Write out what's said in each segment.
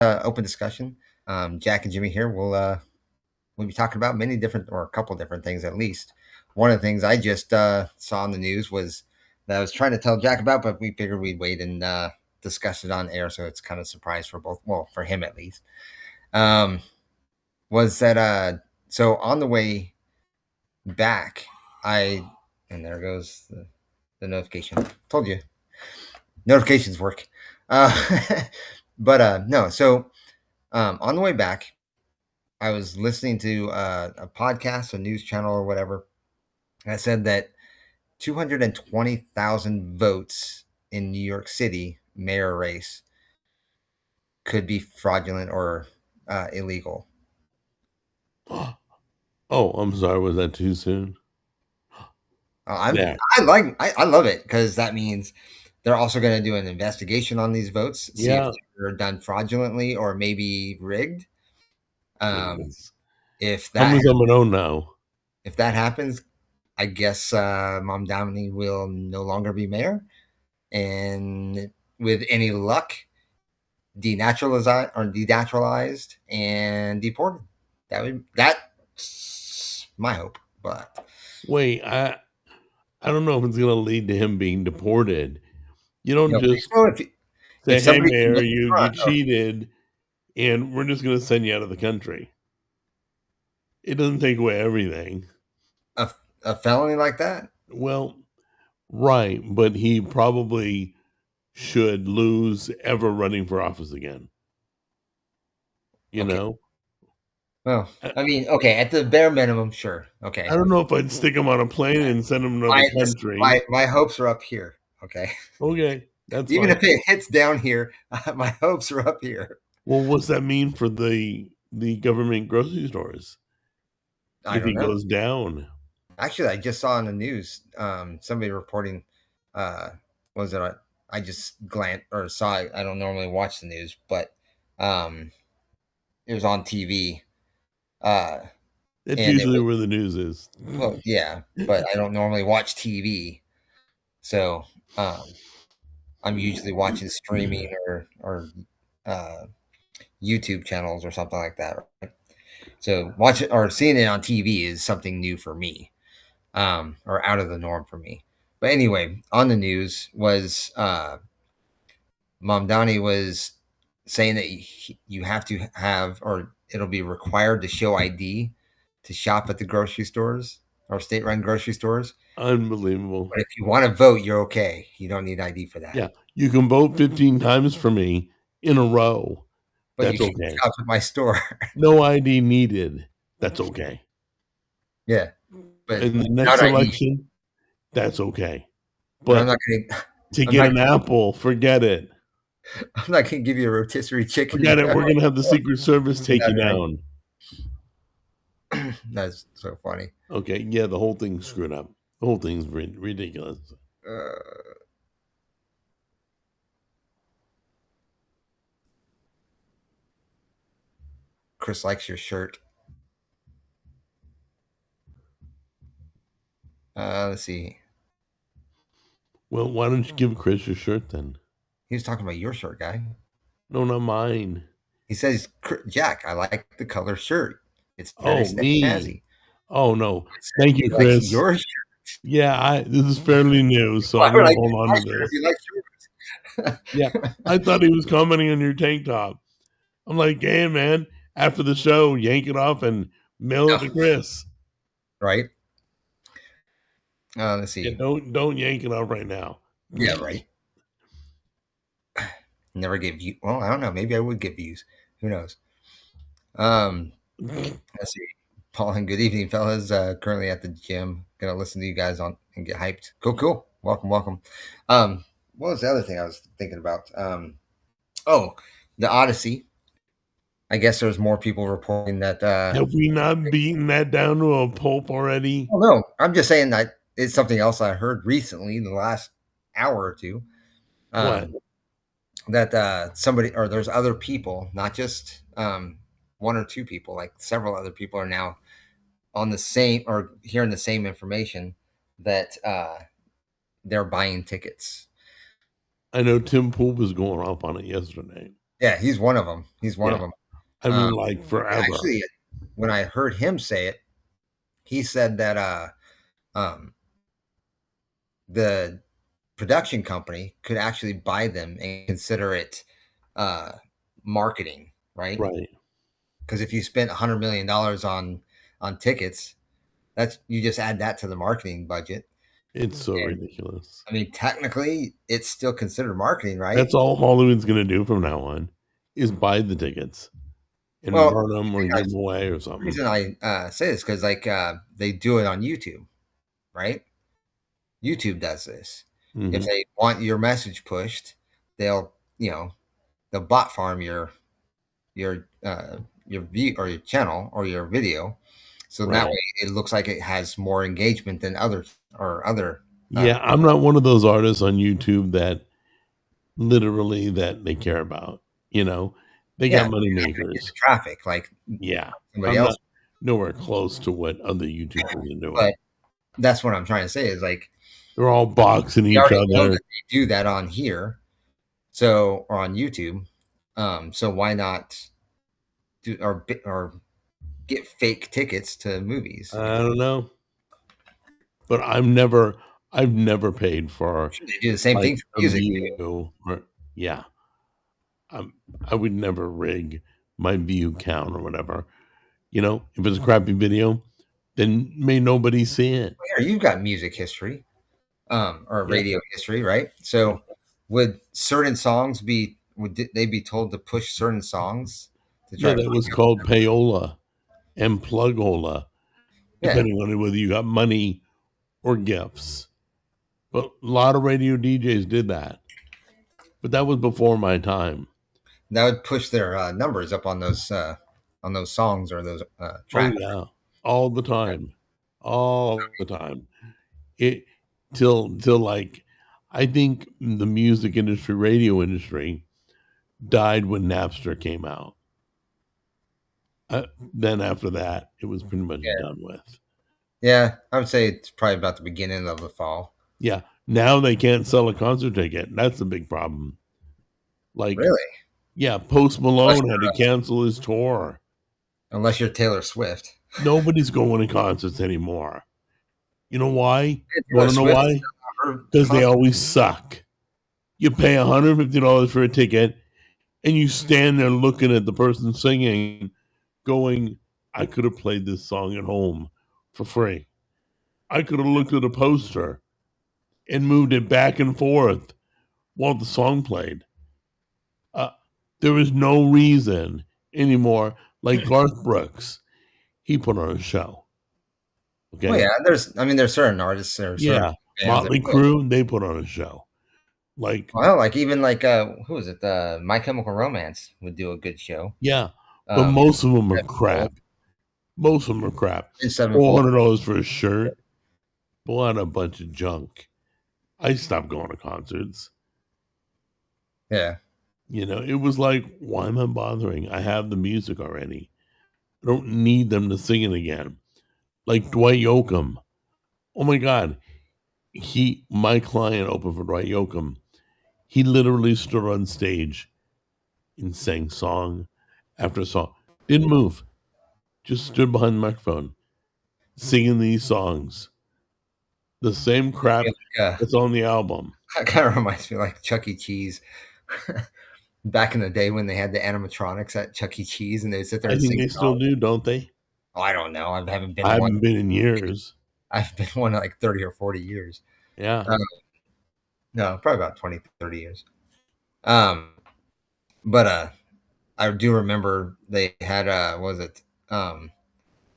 open discussion. Jack and Jimmy here. We'll be talking about many different, or a couple different things at least. One of the things I just saw in the news was that I was trying to tell Jack about, but we figured we'd wait and discuss it on air, so it's kind of a surprise for both. Well, for him at least. Um, was that so on the way back, I and there goes the notification. Told you notifications work. Uh, but no, so on the way back, I was listening to a podcast, a news channel, or whatever. And I said that 220,000 votes in New York City mayor race could be fraudulent or illegal. Oh, I'm sorry. Was that too soon? Yeah. I love it because that means they're also going to do an investigation on these votes, see if Yeah. they're done fraudulently or maybe rigged. Um, Goodness. if How that many I'm gonna know now? if that happens, I guess Mom Downey will no longer be mayor, and with any luck, denaturalized and deported. That's my hope. But Wait, I don't know if it's gonna lead to him being deported. You you don't know, just so if say, "Hey, somebody mayor, commits a you crime, cheated, and we're just gonna send you out of the country." It doesn't take away everything. a, a felony like that, Well, right, but he probably should lose ever running for office again. You okay. know, Well, I, I mean, okay, at the bare minimum, sure. I Okay, don't know if I'd stick him on a plane and send him to another my listen, country. my hopes are up here. Okay, Okay, that's even fine. if it hits down here, my hopes are up here. Well, what's that mean for the government grocery stores I if don't he know. goes down? Actually, I just saw in the news somebody reporting. Uh, was it? I just glanced or saw it. I don't normally watch the news, but um, it was on TV. Uh, That's and it usually was where the news is. well, yeah, but I don't normally watch TV, so I'm usually watching streaming or uh, YouTube channels or something like that. Right? So watching or seeing it on TV is something new for me, or out of the norm for me. But anyway, on the news was Mamdani was saying that you have to have, or it'll be required to show ID to shop at the grocery stores or state-run grocery stores. Unbelievable. But if you want to vote, you're okay. You don't need ID for that. Yeah, you can vote 15 times for me in a row. But you That's can't okay. shop at my store. No ID needed. That's okay. Yeah, but In the not next ID. election, that's okay. But I'm But not gonna. to I'm get not. an apple, forget it. I'm not gonna give you a rotisserie chicken. Forget it. We're gonna have the Secret Service take you Without an down. ID. That's so funny. Okay, yeah, the whole thing's screwed up. The whole thing's ridiculous. Uh, Chris likes your shirt. Let's see. Well, why don't you give Chris your shirt then? He was talking about your shirt, guy. No, not mine. He says, Jack, I like the color shirt. It's very Oh, me. snazzy. Oh no. Thank He you, likes Chris. your shirt. Yeah, I this is fairly new, so Why I'm would gonna I hold give on my to shirt if this. he likes yours? Yeah. I thought he was commenting on your tank top. I'm like, hey man, after the show, yank it off and mail No, it to Chris. right? Let's Yeah, see. don't yank it off right now. Yeah, right. Never give you. Well, I don't know. Maybe I would give views. Who knows? Um, let's see. Paul and good evening, fellas. Currently at the gym. Gonna listen to you guys on and get hyped. Cool, cool. Welcome, welcome. What was the other thing I was thinking about? Oh, the Odyssey. I guess there's more people reporting that. Have we not beaten that down to a pulp already? Oh no, I'm just saying that it's something else I heard recently in the last hour or two. What? Um, that somebody or there's other people, not just one or two people, like several other people are now on the same or hearing the same information that they're buying tickets. I know Tim Pool was going off on it yesterday. Yeah, he's one of them. He's one of Yeah. them. I mean, Um, like forever. actually, when I heard him say it, he said that um, the production company could actually buy them and consider it uh, marketing, right? Right. Because if you spent $100 million on tickets, that's you just add that to the marketing budget. It's so And ridiculous. I mean, technically, it's still considered marketing, right? That's all Hollywood's gonna do from now on is buy the tickets and Well, burn them or give them away or the something. reason I say this because like they do it on YouTube, right? YouTube does this. If Mhm. they want your message pushed, they'll they'll bot farm your view or your channel or your video, so that Right. way it looks like it has more engagement than other. Yeah, I'm not one of those artists on YouTube that literally that they care about, you know? They Yeah, got you're money not gonna get the makers. traffic like Yeah. somebody I'm else. not nowhere close to what other YouTubers are But doing. that's what I'm trying to say is like They're all boxing we each already know other. that they do that on here, so or on YouTube. So why not do or get fake tickets to movies? I don't know, but I've never paid for, They do the same like, thing for a music too. view or yeah. I would never rig my view count or whatever. You know, if it's a crappy video, then may nobody see it. Here, you've got music history, or Yeah, radio history, right? yeah. So, would certain songs be would they be told to push certain songs to try Yeah, to that bring was up called the numbers? payola and plugola, Yeah, depending on whether you got money or gifts. But a lot of radio DJs did that. But that was before my time. that would push their numbers up on those songs or those Oh tracks. yeah. All the time. All the time. It till like I think the music industry, radio industry died when Napster came out. Then after that, it was pretty much Yeah, done with. yeah, I would say it's probably about the beginning of the fall. Yeah. Now they can't sell a concert ticket. That's a big problem. Like, Really, yeah, Post unless Malone had to cancel his tour. unless you're Taylor Swift. Nobody's going to concerts anymore. You know why? Yeah, You want Taylor to know Swift, why? her Because they concert. always suck. You pay $150 for a ticket and you stand there looking at the person singing, going, I could have played this song at home for free. I could have looked at a poster and moved it back and forth while the song played. Uh, there is no reason anymore. Like Garth Brooks, he put on a show. Well, Okay. yeah, there's certain artists or certain Yeah. bands that Motley will. Crue, they put on a show. Like, Well, like even like who is it? My Chemical Romance would do a good show. yeah. But Um, most of them are Sevenfold, crap. Most of them are crap. Sevenfold. $400 for a shirt. What a bunch of junk. I stopped going to concerts. Yeah, You know, it was like, why am I bothering? I have the music already. I don't need them to sing it again. Like Dwight Yoakam. Oh my God. My client opened for Dwight Yoakam. He literally stood on stage and sang song after song. Didn't move. Just stood behind the microphone singing these songs. The same yeah, crap like, that's on the album. that kind of reminds me of, like Chuck E. Cheese. Back in the day when they had the animatronics at Chuck E. Cheese and they'd sit there I and think sing they still songs. do, don't they? Oh, I don't know. I haven't been I to one. haven't been in years. I've been to one in like 30 or 40 years. Yeah. Um, no, probably about 20, 30 years. Um, but I do remember they had was it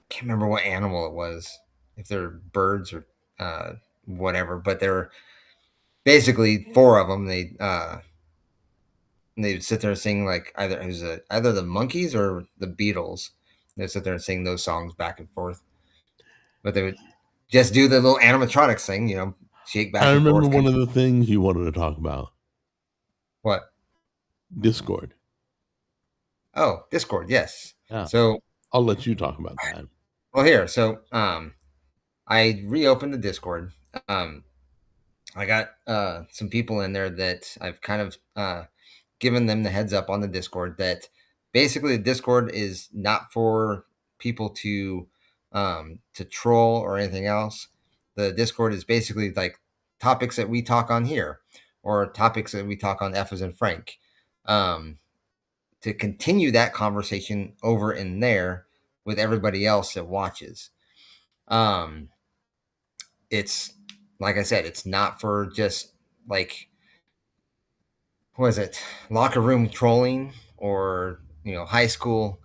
can't remember what animal it was, if they're birds or whatever, but they were basically four of them. They would sit there and sing like either the Monkeys or the Beatles. They'd sit there and sing those songs back and forth, but they would just do the little animatronics thing, shake I back and remember forth. one of the things you wanted to talk about What? Discord. Oh, Discord. Yes. Yeah. So, I'll let you talk about that. well, here. So, I reopened the Discord. Um, I got some people in there that I've kind of given them the heads up on the Discord that basically the Discord is not for people to troll or anything else. The Discord is basically like topics that we talk on here or topics that we talk on F as in Frank. Um, to continue that conversation over in there with everybody else that watches. Um, it's like I said, it's not for just like what is it, locker room trolling or high school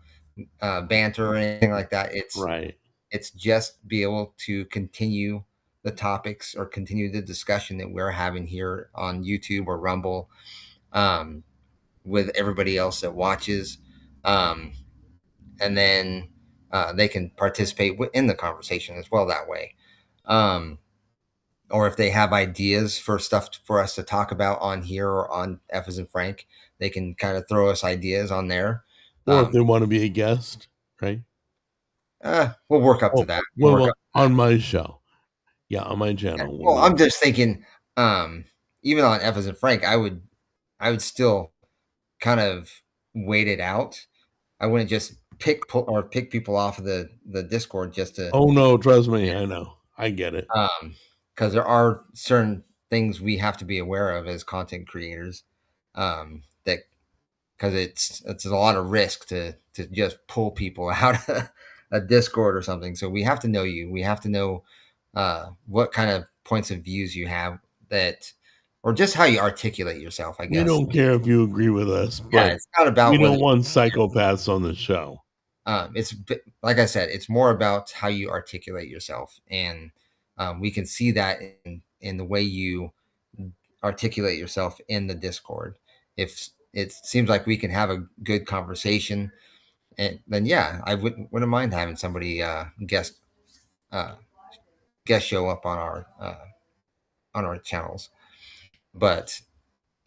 banter or anything like that. Right. It's just be able to continue the topics or continue the discussion that we're having here on YouTube or Rumble um, with everybody else that watches. Um, and then they can participate in the conversation as well that way. Um, or if they have ideas for stuff for us to talk about on here or on F as in Frank, they can kind of throw us ideas on there. Or if Um, they want to be a guest, right? we'll work up to Oh, that. We'll work well, up. on my show. Yeah, on my Yeah. channel will Well, be. I'm just thinking, even on F as in Frank, I would still kind of wait it out. I wouldn't just pick people off of the Discord just to Oh no, trust me, I know. I get it. because there are certain things we have to be aware of as content creators. That because it's a lot of risk to just pull people out of a Discord or something. So we have to know you. We have to know what kind of points of views you have that, or just how you articulate yourself. I We guess. don't care if you agree with us, Yeah, but it's not we about whether. don't want psychopaths on the show. It's like I said, it's more about how you articulate yourself, and we can see that in the way you articulate yourself in the Discord. If it seems like we can have a good conversation, and then yeah, I wouldn't mind having somebody uh, guest show up on our channels. But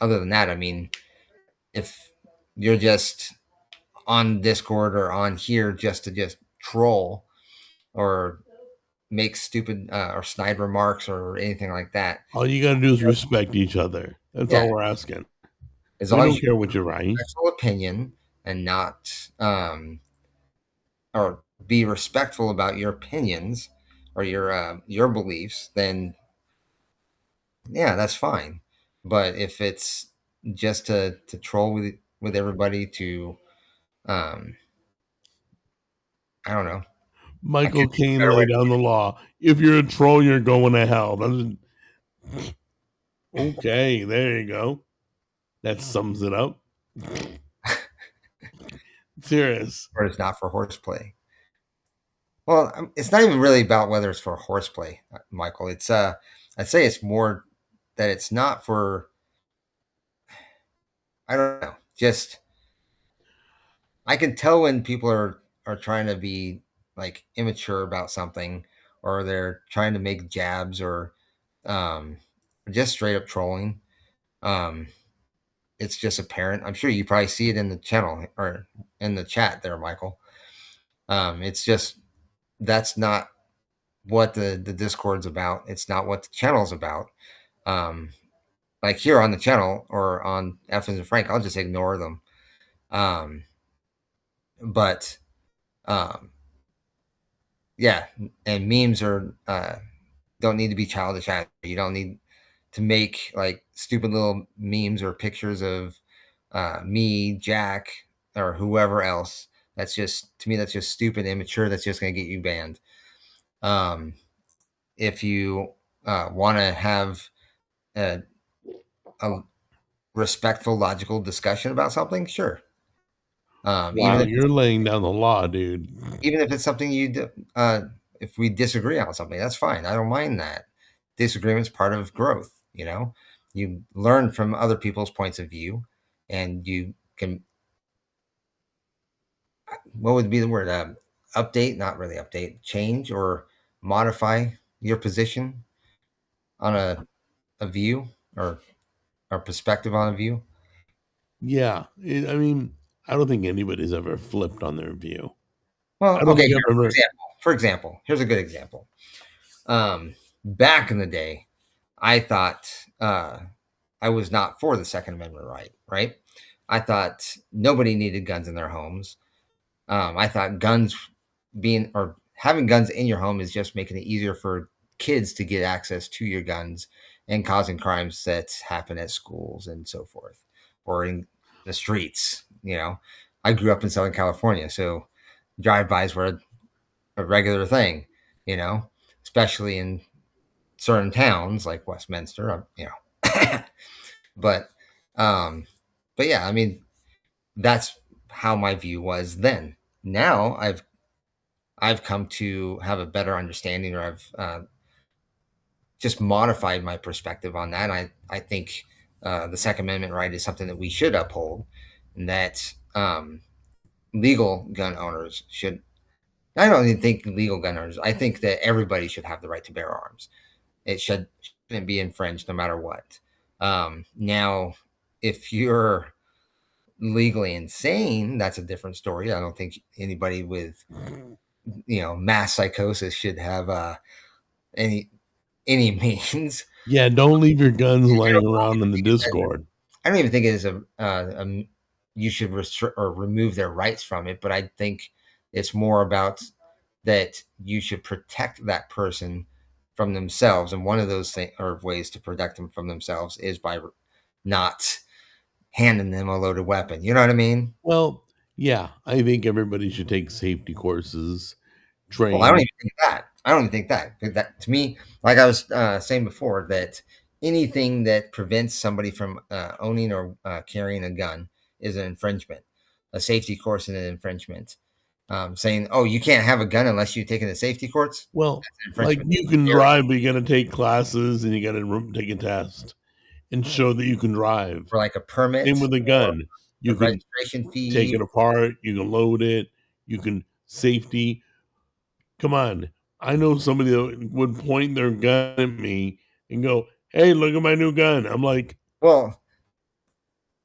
other than that, I mean, if you're just on Discord or on here just to just troll or make stupid or snide remarks or anything like that, All you got to do is respect each other. That's yeah, all we're asking. as We long as don't you care have what you write. a respectful opinion and not or be respectful about your opinions or your beliefs, then yeah, that's fine. But if it's just to troll with everybody to um I don't know. I Michael can't think of a Caine better way. laid down the law. If you're a troll, you're going to hell. Okay, there you go. That sums it up. Serious. Or it's not for horseplay. Well, it's not even really about whether it's for horseplay, Michael. It's I'd say it's more that it's not for I don't know. Just I can tell when people are trying to be like immature about something, or they're trying to make jabs, um, or just straight up trolling. Um, it's just apparent. I'm sure you probably see it in the channel or in the chat there, Michael. It's just that's not what the Discord's about. It's not what the channel's about. Um, like here on the channel or on Evans and Frank, I'll just ignore them. Um, but um, yeah, and memes are don't need to be childish either. You don't need to make like stupid little memes or pictures of me, Jack, or whoever else. That's just to me that's just stupid, immature. That's just going to get you banned. Um, if you want to have a, a respectful, logical discussion about something, sure. Even Wow, you're laying down the law, dude. if it's something you do, if we disagree on something, that's fine. I don't mind that. Disagreement's part of growth. You learn from other people's points of view, and you can. What would be the word? Update, not really update, change or modify your position on a view or perspective on a view. Yeah, I mean, I don't think anybody's ever flipped on their view. Well, I don't okay. think Here, I've ever. for example, here's a good example. Back in the day, I thought I was not for the Second Amendment right, right? I thought nobody needed guns in their homes. I thought guns being or having guns in your home is just making it easier for kids to get access to your guns and causing crimes that happen at schools and so forth or in the streets. I grew up in Southern California, so drive-bys were a regular thing, you know, especially in certain towns like Westminster. But, um, but yeah, I mean, that's how my view was then. Now I've come to have a better understanding, or I've just modified my perspective on that. I think the Second Amendment right is something that we should uphold, and that legal gun owners should. I don't even think legal gun owners. I think that everybody should have the right to bear arms. It shouldn't be infringed no matter what. Now, if you're legally insane, that's a different story. I don't think anybody with mass psychosis should have any any means. Yeah, don't leave your guns lying around in the Discord. I don't even think it is you should restrict or remove their rights from it, but I think it's more about that you should protect that person from themselves, and one of those things or ways to protect them from themselves is by not handing them a loaded weapon. You know what I mean? Well, yeah, I think everybody should take safety courses, Well, I don't train. even think that. I don't even think that. 'Cause that to me, like I was saying before, that anything that prevents somebody from owning or carrying a gun is an infringement. A safety course is an infringement. Saying, "Oh, you can't have a gun unless you've taken the safety course," Well, that's an like infringement. you can Carry drive, but you got to take classes and you got to take a test and show that you can drive. for like a Same permit with a or gun. a You can registration take fee. it apart, you can load it, you can safety. Come on. I know somebody that would point their gun at me and go, "Hey, look at my new gun." I'm like, Well,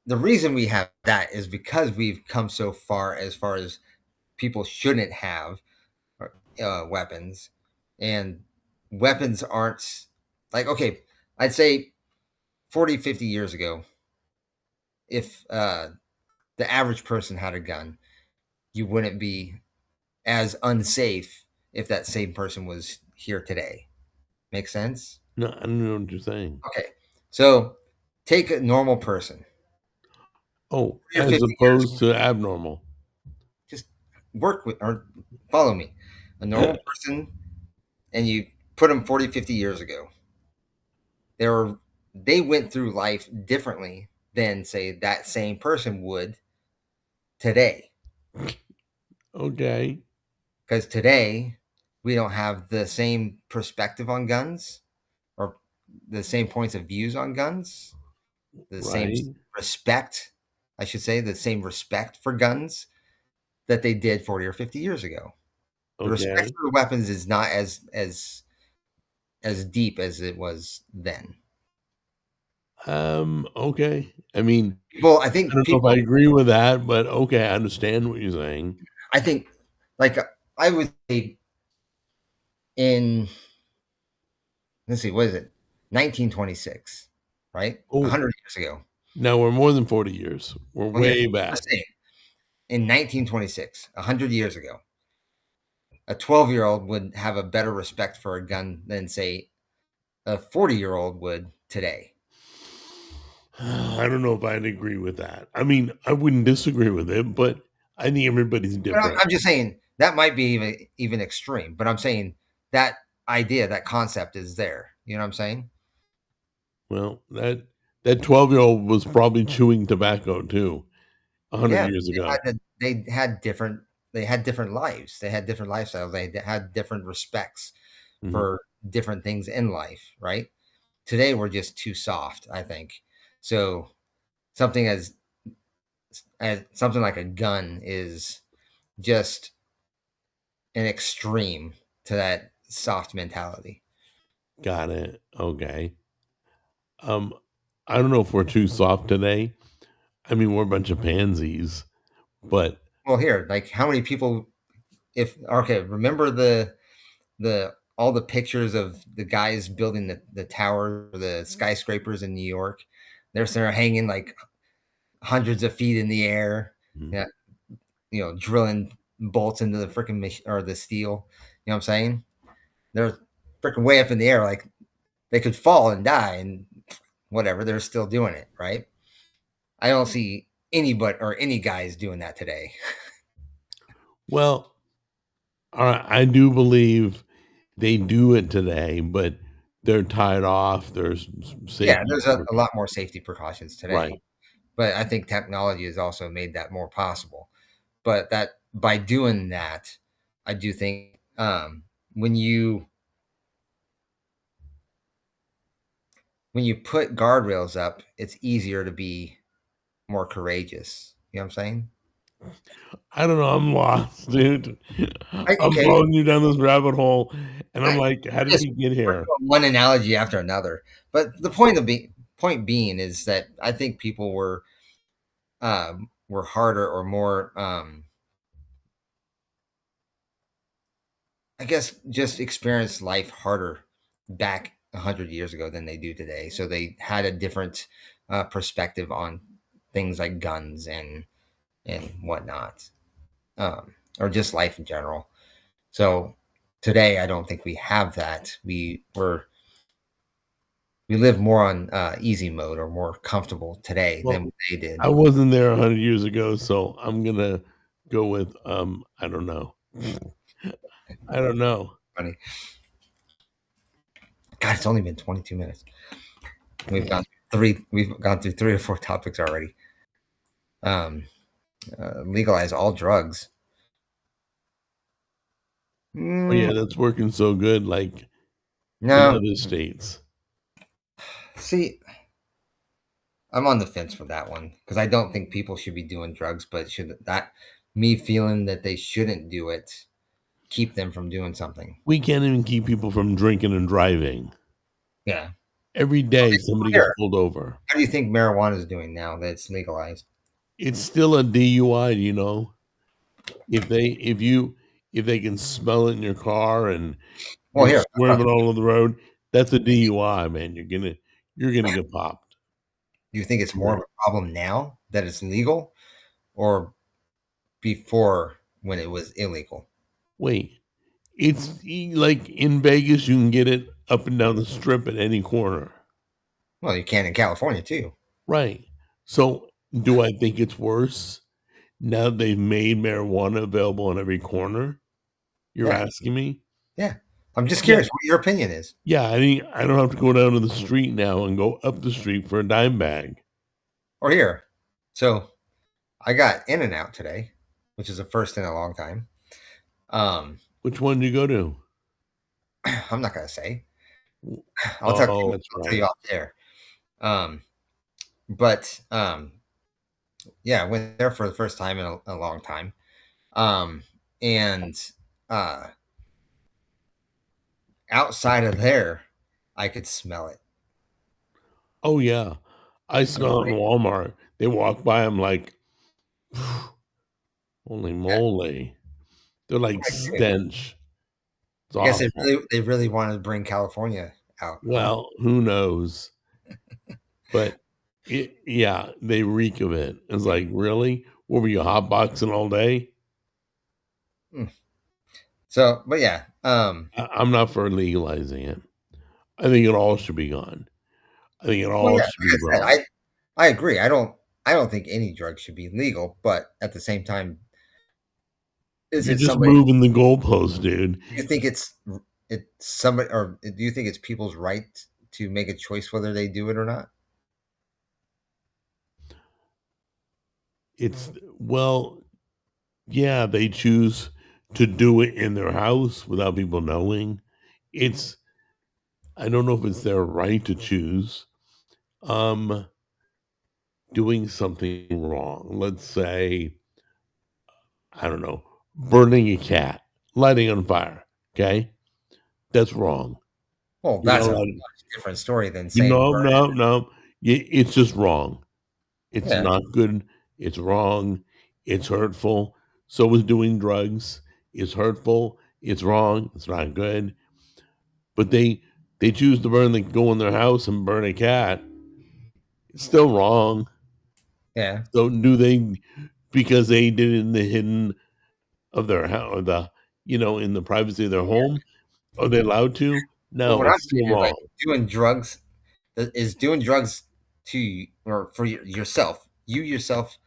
the reason we have that is because we've come so far as people shouldn't have weapons, and weapons aren't like okay. I'd say 40, 50 years ago, if the average person had a gun, you wouldn't be as unsafe if that same person was here today. Make sense? "No, I don't know what you're saying." Okay, so take a normal person, Oh, 40 or as 50 years, opposed to abnormal. just work with or follow me. A normal person, and you put them 40, 50 years ago. They were they went through life differently than say that same person would today. Okay. Because today we don't have the same perspective on guns or the same points of views on guns, the same Right. respect, I should say, the same respect for guns that they did 40 or 50 years ago. The respect Okay. for the weapons is not as deep as it was then. Okay. I mean, People, I I think don't know if I people, agree with that, but okay, I understand what you're saying. I think, like I would say in let's see, what is it? 1926, right? Oh, 100 years ago. now we're more than 40 years. We're Well, here, way I'm back. just saying, in 1926, 100 years ago, a 12-year-old would have a better respect for a gun than, say, a 40-year-old would today. I don't know if I'd agree with that. I mean, I wouldn't disagree with it, but I think everybody's But different. I'm just saying that might be even extreme, but I'm saying that idea, that concept is there. You know what I'm saying? Well, that 12-year-old was probably chewing tobacco too 100 Yeah, years ago. they had different lives. They had different lifestyles. They had different respects Mhm. for different things in life, right? Today we're just too soft, I think. So something as something like a gun is just an extreme to that soft mentality. Got it. Okay. Um, I don't know if we're too soft today. I mean, we're a bunch of pansies, but Well, here, like how many people if okay, remember the all the pictures of the guys building the tower, the skyscrapers in New York. They're hanging like hundreds of feet in the air. Mhm. Yeah, drilling bolts into the freaking or the steel. You know what I'm saying? They're freaking way up in the air, like they could fall and die, and whatever. They're still doing it, right? I don't see anybody or any guys doing that today. Well, I do believe they do it today, but they're tied off. There's Yeah, safety. there's a lot more safety precautions today, Right. but I think technology has also made that more possible. But that by doing that, I do think when you put guardrails up, it's easier to be more courageous. You know what I'm saying? I don't know. I'm lost, dude. I'm Okay, following you down this rabbit hole, and I'm I like, how did just we get we're here? doing one analogy after another. But the point being is that I think people were harder or more I guess just experienced life harder back 100 years ago than they do today. So they had a different perspective on things like guns and whatnot, or just life in general. So today, I don't think we have that. We live more on easy mode or more comfortable today Well, than they I did. wasn't there 100 years ago, so I'm gonna go with I don't know. I don't know. Funny. God, it's only been 22 minutes. We've gone through three or four topics already. Um, Legalize all drugs. Oh Mm, yeah, that's working so good, like in no, other states. see, I'm on the fence for that one because I don't think people should be doing drugs, but should that me feeling that they shouldn't do it keep them from doing something? We can't even keep people from drinking and driving. Yeah. Every day Okay, somebody gets here. pulled over. How do you think marijuana is doing now that it's legalized? It's still a DUI, you know. If they can smell it in your car and Well, you're here, that's what swerving all over the road, that's a DUI, man. You're gonna get popped. do you think it's more Right. of a problem now that it's legal or before when it was illegal? Wait, like in Vegas, you can get it up and down the strip at any corner. Well, you can in California too. Right. So, do I think it's worse now that they've made marijuana available on every corner? You're Yeah, asking me? yeah. I'm just Yeah. curious what your opinion is. Yeah, I don't have to go down to the street now and go up the street for a dime bag. Or here. So I got In and Out today, which is a first in a long time. Um, Which one do you go to? I'm not gonna say. Oh, that's I'll tell you right. off there. Um, but yeah, I went there for the first time in a long time. And uh, outside of there, I could smell it. Oh, yeah. I I mean, smell it in Walmart. They walk by, I'm like, holy yeah, moly. They're like I get it. stench. It's I guess awful. they really wanted to bring California out, huh? Well, who knows? But yeah, they reek of it. It's like, really? What were you hotboxing all day? Mm. So, but yeah, I'm not for legalizing it. I think it all should be gone. I think it well, all yeah, should be like I brought. said, I agree. I don't think any drug should be legal, but at the same time, is You're it just somebody? moving the goalpost, dude. Do you think it's somebody, or do you think it's people's right to make a choice whether they do it or not? It's well, yeah, they choose to do it in their house without people knowing. It's I don't know if it's their right to choose. Um, doing something wrong. Let's say, I don't know, burning a cat, lighting on fire. Okay, that's wrong. Well, You're not that's a allowed. much different story than You saying know, burn. no, no. It's just wrong. It's Yeah. not good. It's wrong. It's hurtful. So is doing drugs. It's hurtful. It's wrong. It's not good. But they choose to go in their house and burn a cat. It's still wrong. Yeah. So do they, because they did it in the hidden of their house, or the, in the privacy of their home, are they allowed to? But No, what I'm it's still saying is like wrong. doing drugs is doing drugs to you or for yourself. You yourself,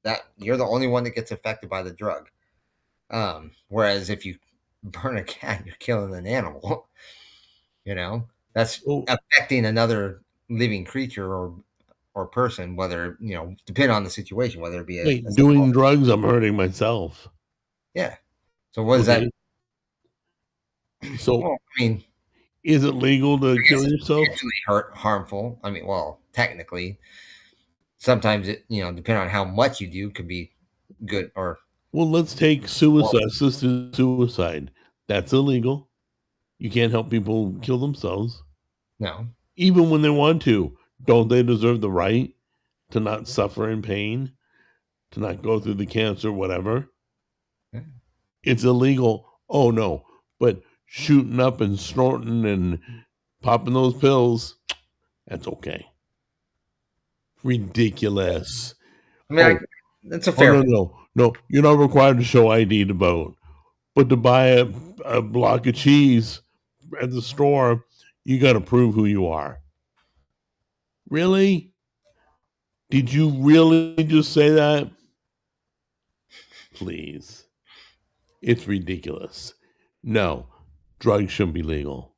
that you're the only one that gets affected by the drug. Whereas if you burn a cat, you're killing an animal. You know, that's Oh, affecting another living creature or person, whether depending on the situation, whether it be a wait, small, doing drugs, I'm hurting myself. yeah. So what does that? Okay, so Well, I mean, is it legal to I kill guess it's yourself? potentially harmful. I mean, well, technically, sometimes depending on how much you do, could be good or Well, let's take horrible. suicide, assisted suicide. That's illegal. You can't help people kill themselves, No, even when they want to. Don't they deserve the right to not suffer in pain, to not go through the cancer, whatever? yeah. It's illegal. Oh no, but shooting up and snorting and popping those pills, that's okay. Ridiculous. I mean, Oh, that's a oh fair no, point. no, no. You're not required to show ID to vote, but to buy a block of cheese at the store, you got to prove who you are. Really? Did you really just say that? Please. It's ridiculous. No, drugs shouldn't be legal.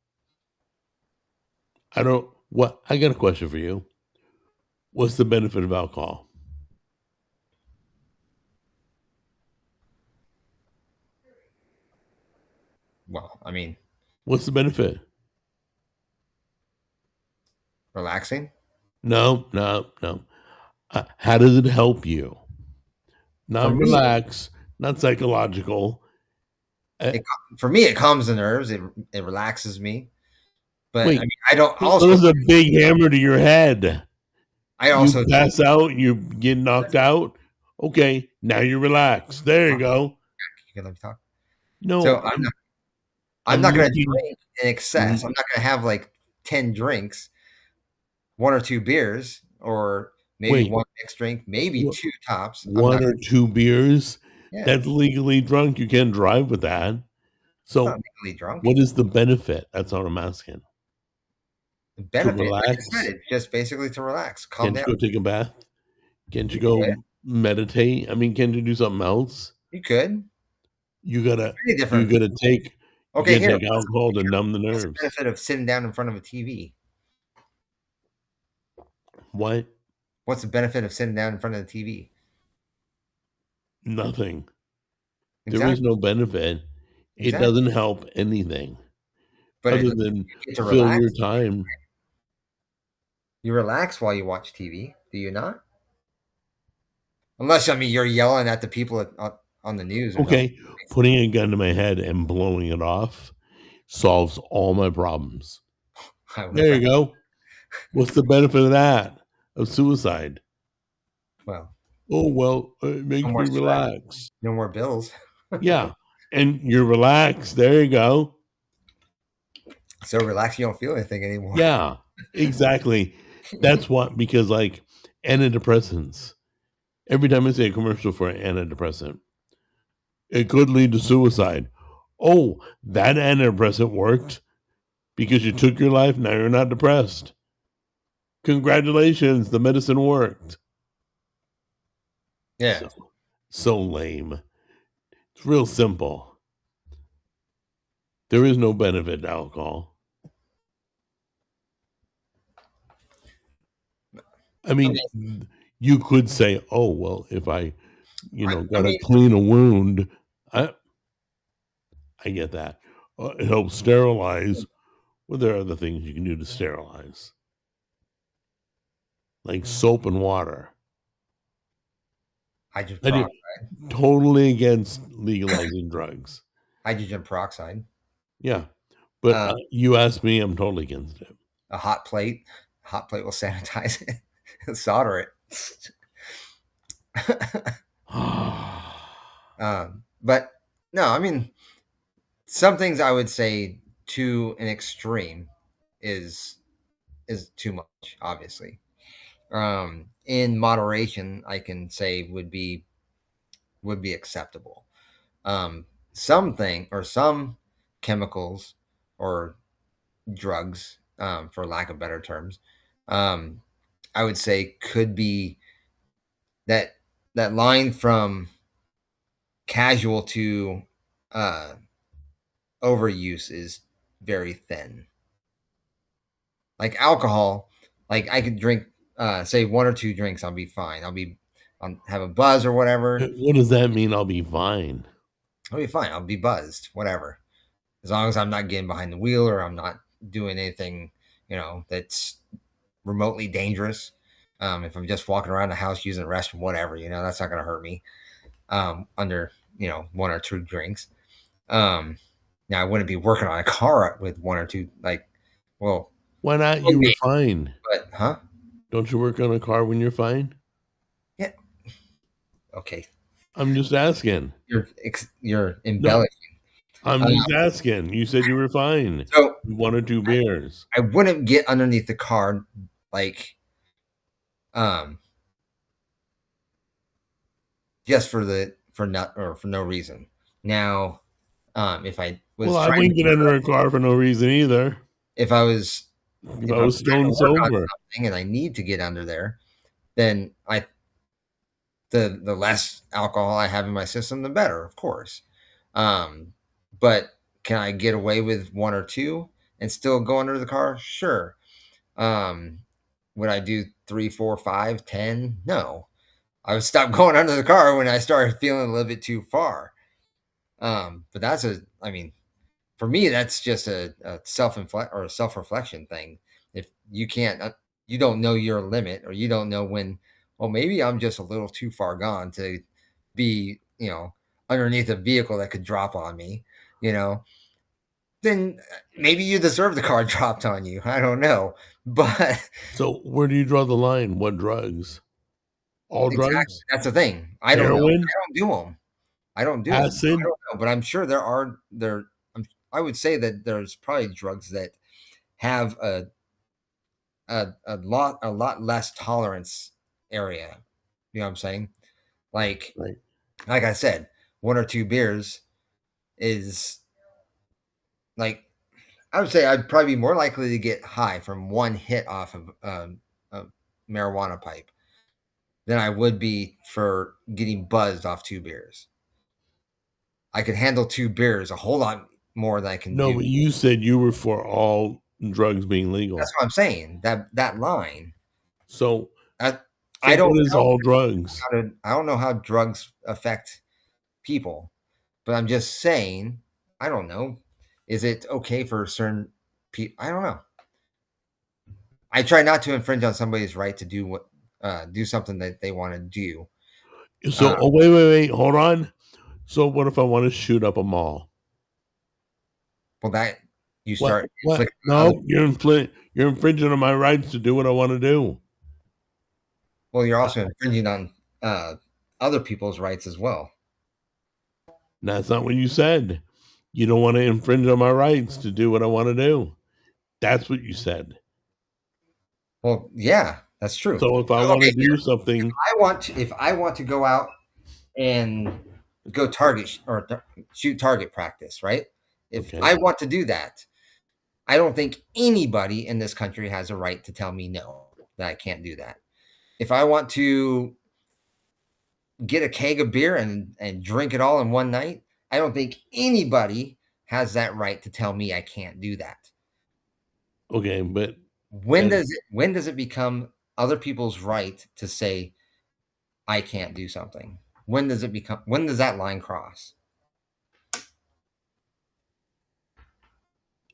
I don't, what, I got a question for you. What's the benefit of alcohol? Well, I mean, What's the benefit? relaxing. No, no, no. How does it help you? For Not me, relax, not psychological. Uh, it calms the nerves. It relaxes me. But I wait, mean, I don't what also is a big hammer to your head? I You also pass out, you get knocked out. Okay, now you're relaxed. There you go. you can let me talk. No, So I'm I'm not going to looking. drink in excess. I'm Mhm. not going to have like 10 drinks, one or two beers, or maybe Wait, one mixed drink, maybe wha- two tops. I'm one not. or two beers? Yeah, That's legally drunk. You can't drive with that. it's not So, legally drunk. what is the benefit? That's what I'm asking. The To benefit, like I said, relax? it's just basically to relax, calm Can't down. you go take a bath? Can't you You could, go meditate? I mean, can't you do something else? you could. You gotta, Many you different. gotta take, you Okay, gotta here. take alcohol to numb the What's the nerves. benefit of sitting down in front of a TV? What? What's the benefit of sitting down in front of the TV? Nothing. There is Exactly, no benefit. It exactly. doesn't help anything But other than you get to fill your relax. time. You relax while you watch TV, do you not? Unless I mean you're yelling at the people on the news or something. Okay, putting a gun to my head and blowing it off solves all my problems. I would There never. you go. What's the benefit of that? Of suicide? Well, Oh, well, it no makes more me stress, relax. no more bills. Yeah. And you're relaxed. There you go. So relaxed, you don't feel anything anymore. Yeah, exactly. That's what, because like antidepressants, every time I see a commercial for an antidepressant, it could lead to suicide. Oh, that antidepressant worked because you took your life. Now you're not depressed. Congratulations, the medicine worked. Yeah, So, so lame. It's real simple. There is no benefit to alcohol. I I mean, mean, you could say, oh, well, if I, I got to mean, clean a wound, I, I get that. It helps sterilize. Well, there are other things you can do to sterilize, like soap and water. hydrogen I do peroxide, totally against legalizing drugs. hydrogen peroxide, Yeah, but uh, you ask me, I'm totally against it. a hot plate will sanitize it, solder it. But no, I mean, some things I would say to an extreme is is too much, obviously. In moderation, I can say would be acceptable. Um, something or some chemicals or drugs, for lack of better terms, um, I would say could be that that line from casual to uh, overuse is very thin. Like alcohol, like I could drink, say one or two drinks, I'll be fine. I'll have a buzz or whatever. What does that mean? I'll be fine. I'll be fine. I'll be buzzed, whatever. As long as I'm not getting behind the wheel or I'm not doing anything, that's remotely dangerous. If I'm just walking around the house using the restroom, whatever, that's not going to hurt me. Under one or two drinks. Um, Now I wouldn't be working on a car with one or two. Like, well, Why not? could You were be, fine. but huh? Don't you work on a car when you're fine? Yeah. Okay. I'm just asking. You're No, embellishing. I'm Uh, just asking. You said you were fine. so One or two beers. I wouldn't get underneath the car like um just for not or for no reason. Now, if I Well, was I trying to wouldn't get under a car for no reason either. if I was If if I I'm was trying to stone work on sober. something and I need to get under there, then I the less alcohol I have in my system, the better, of course. Um, but can I get away with one or two and still go under the car? Sure. Um, would I do three, four, five, 10? No. I would stop going under the car when I started feeling a little bit too far. But I mean, for me, that's just a self reflection thing. If you can't, you don't know your limit, or you don't know when. Well, maybe I'm just a little too far gone to be, underneath a vehicle that could drop on me. You know, then maybe you deserve the car dropped on you. I don't know, but So where do you draw the line? What drugs? All exactly drugs? that's the thing. I don't know. Heroin? I don't do them. I don't do them. I Acid? don't know, but I'm sure I would say that there's probably drugs that have a lot less tolerance area. You know what I'm saying? Like Right. like I said, one or two beers is like I would say I'd probably be more likely to get high from one hit off of a marijuana pipe than I would be for getting buzzed off two beers. I could handle two beers a whole lot more than I can No, do. but you said you were for all drugs being That's legal. what I'm saying. That line. So I, so I don't what is know all drugs? I don't know how drugs affect people, but I'm just saying, I don't know. Is it okay for certain people? I don't know. I try not to infringe on somebody's right to do something that they want to do. So Uh, oh wait, hold on. So what if I want to shoot up a mall? well, that you What start what? inflicting on other. No, you're infringing on my rights to do what I want to do. Well, you're Uh, also infringing on uh, other people's rights as well. That's not what you said. You don't want to infringe on my rights to do what I want to do. That's what you said. Well, yeah, that's true. So if I So, want to okay, do something, if I want to go out and go shoot target practice, right? If okay, I want to do that, I don't think anybody in this country has a right to tell me no, that I can't do that. If I want to get a keg of beer and drink it all in one night, I don't think anybody has that right to tell me I can't do that. okay, but When then does it become other people's right to say I can't do something? When does that line cross?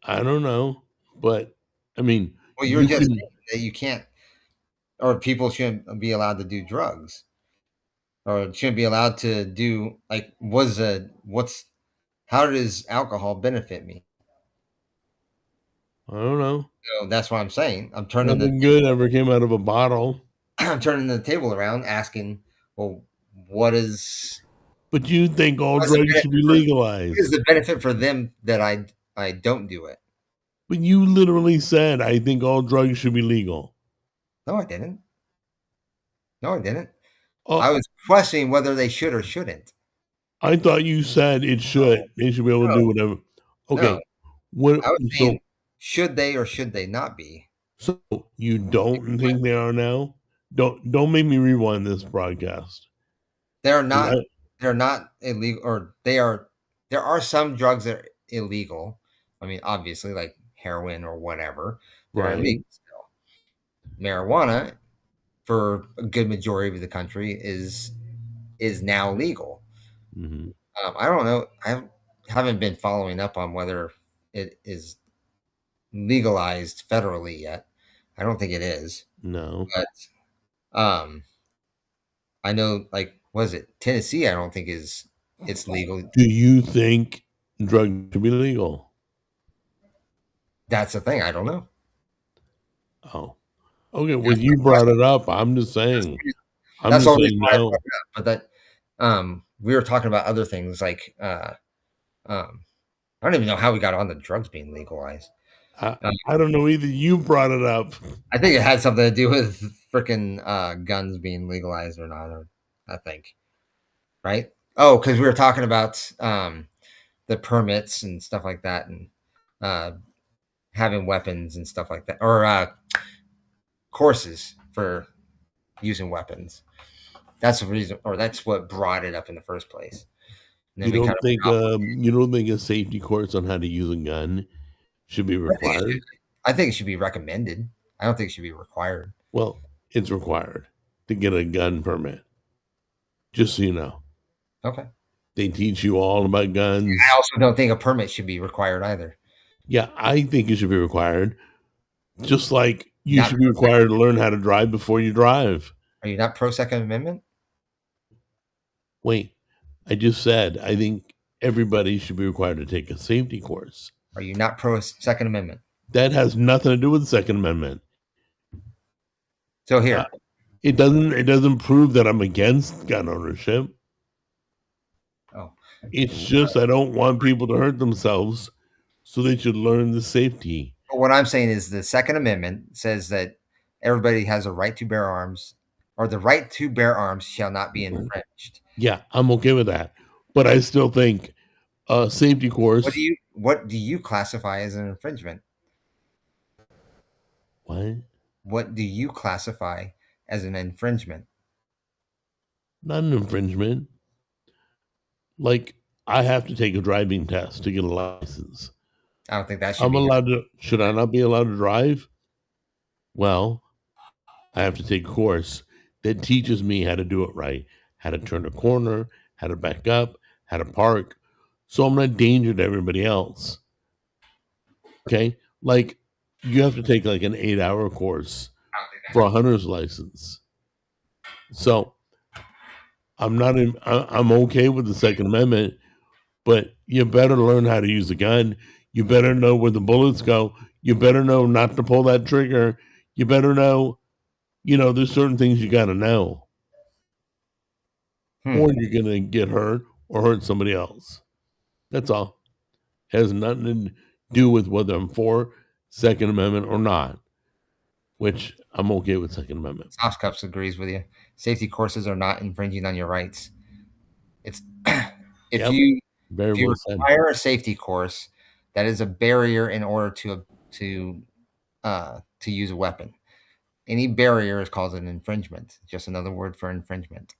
I don't know. But I mean, Well, you're you just can. saying that you can't or people shouldn't be allowed to do drugs or shouldn't be allowed to do like what's how does alcohol benefit me? I don't know. So that's what I'm saying. Nothing good ever came out of a bottle. I'm turning the table around, asking, well, what is But you think all what's the drugs benefit should be what is legalized. the benefit for them that I don't do it? But you literally said, I think all drugs should be legal. No, I didn't. No, I didn't. I Oh, was questioning whether they should or shouldn't. I thought you said it should. No, They should be able to do no, whatever. no. Okay. What I was so saying, should they or should they not be? so you don't think they are now? Don't make me rewind this broadcast. They're 'Cause not. They're not illegal, or they are. There are some drugs that are illegal. I mean, obviously, like heroin or whatever, they're right. illegal still. Marijuana, for a good majority of the country, is now legal. Hmm. I don't know. I haven't been following up on whether it is legalized federally yet. I don't think it is, No. but um, I know, like, was it Tennessee? I don't think is it's legal. Do you think drugs should be legal? That's the thing. I don't know. Oh. Okay, well That's you my brought it up. I'm just That's saying. the reason I'm that's the just only reason saying why I brought no. it up, but that, we were talking about other things like, I don't even know how we got on the drugs being legalized. I Um, I don't know either. You brought it up. I think it had something to do with fricking, guns being legalized or not, or I think, right? Oh, because we were talking about, the permits and stuff like that, and, uh, having weapons and stuff like that, or, courses for using weapons. That's the reason, or that's what brought it up in the first place. And then we kind of went off. You don't think a safety course on how to use a gun should be I think it should. required? I think it should be recommended. I don't think it should be required. Well, it's required to get a gun permit. Just so you know. Okay. They teach you all about I guns. also don't think a permit should be required either. Yeah, I think it should be required. Just like you Not should be pro second. required to learn how to drive before you drive. Are you not pro Second Amendment? Wait, I just said I think everybody should be required to take a safety course. Are you not pro Second Amendment? That has nothing to do with the Second Amendment. So Uh, here. it doesn't prove that I'm against gun ownership. Oh, It's just I don't want people to hurt themselves, so they should learn the safety. but what I'm saying is the Second Amendment says that everybody has a right to bear arms, or the right to bear arms shall not be infringed. Yeah, I'm okay with that, but I still think a safety What do course. you what do you classify as an infringement? What? What do you classify as an infringement? Not an infringement. Like I have to take a driving test to get a license. I don't think that should I'm be. allowed to. Should I not be allowed to drive? Well, I have to take a course that teaches me how to do it right, how to turn a corner, how to back up, how to park, so I'm not a danger to everybody else. Okay, like you have to take like an 8-hour course I don't think that for a should be. hunter's license. So I'm not in. I'm okay with the Second Amendment, but you better learn how to use a gun. You better know where the bullets go. You better know not to pull that trigger. You better know, there's certain things you got to know, Hmm. or you're going to get hurt or hurt somebody else. That's all. Has nothing to do with whether I'm for Second Amendment or not, which I'm okay with Second Amendment. Soft Cups agrees with you. Safety courses are not infringing on your rights. It's if Yep, you very if you well said. require a safety course, that is a barrier in order to use a weapon. Any barrier is called an infringement. Just another word for infringement.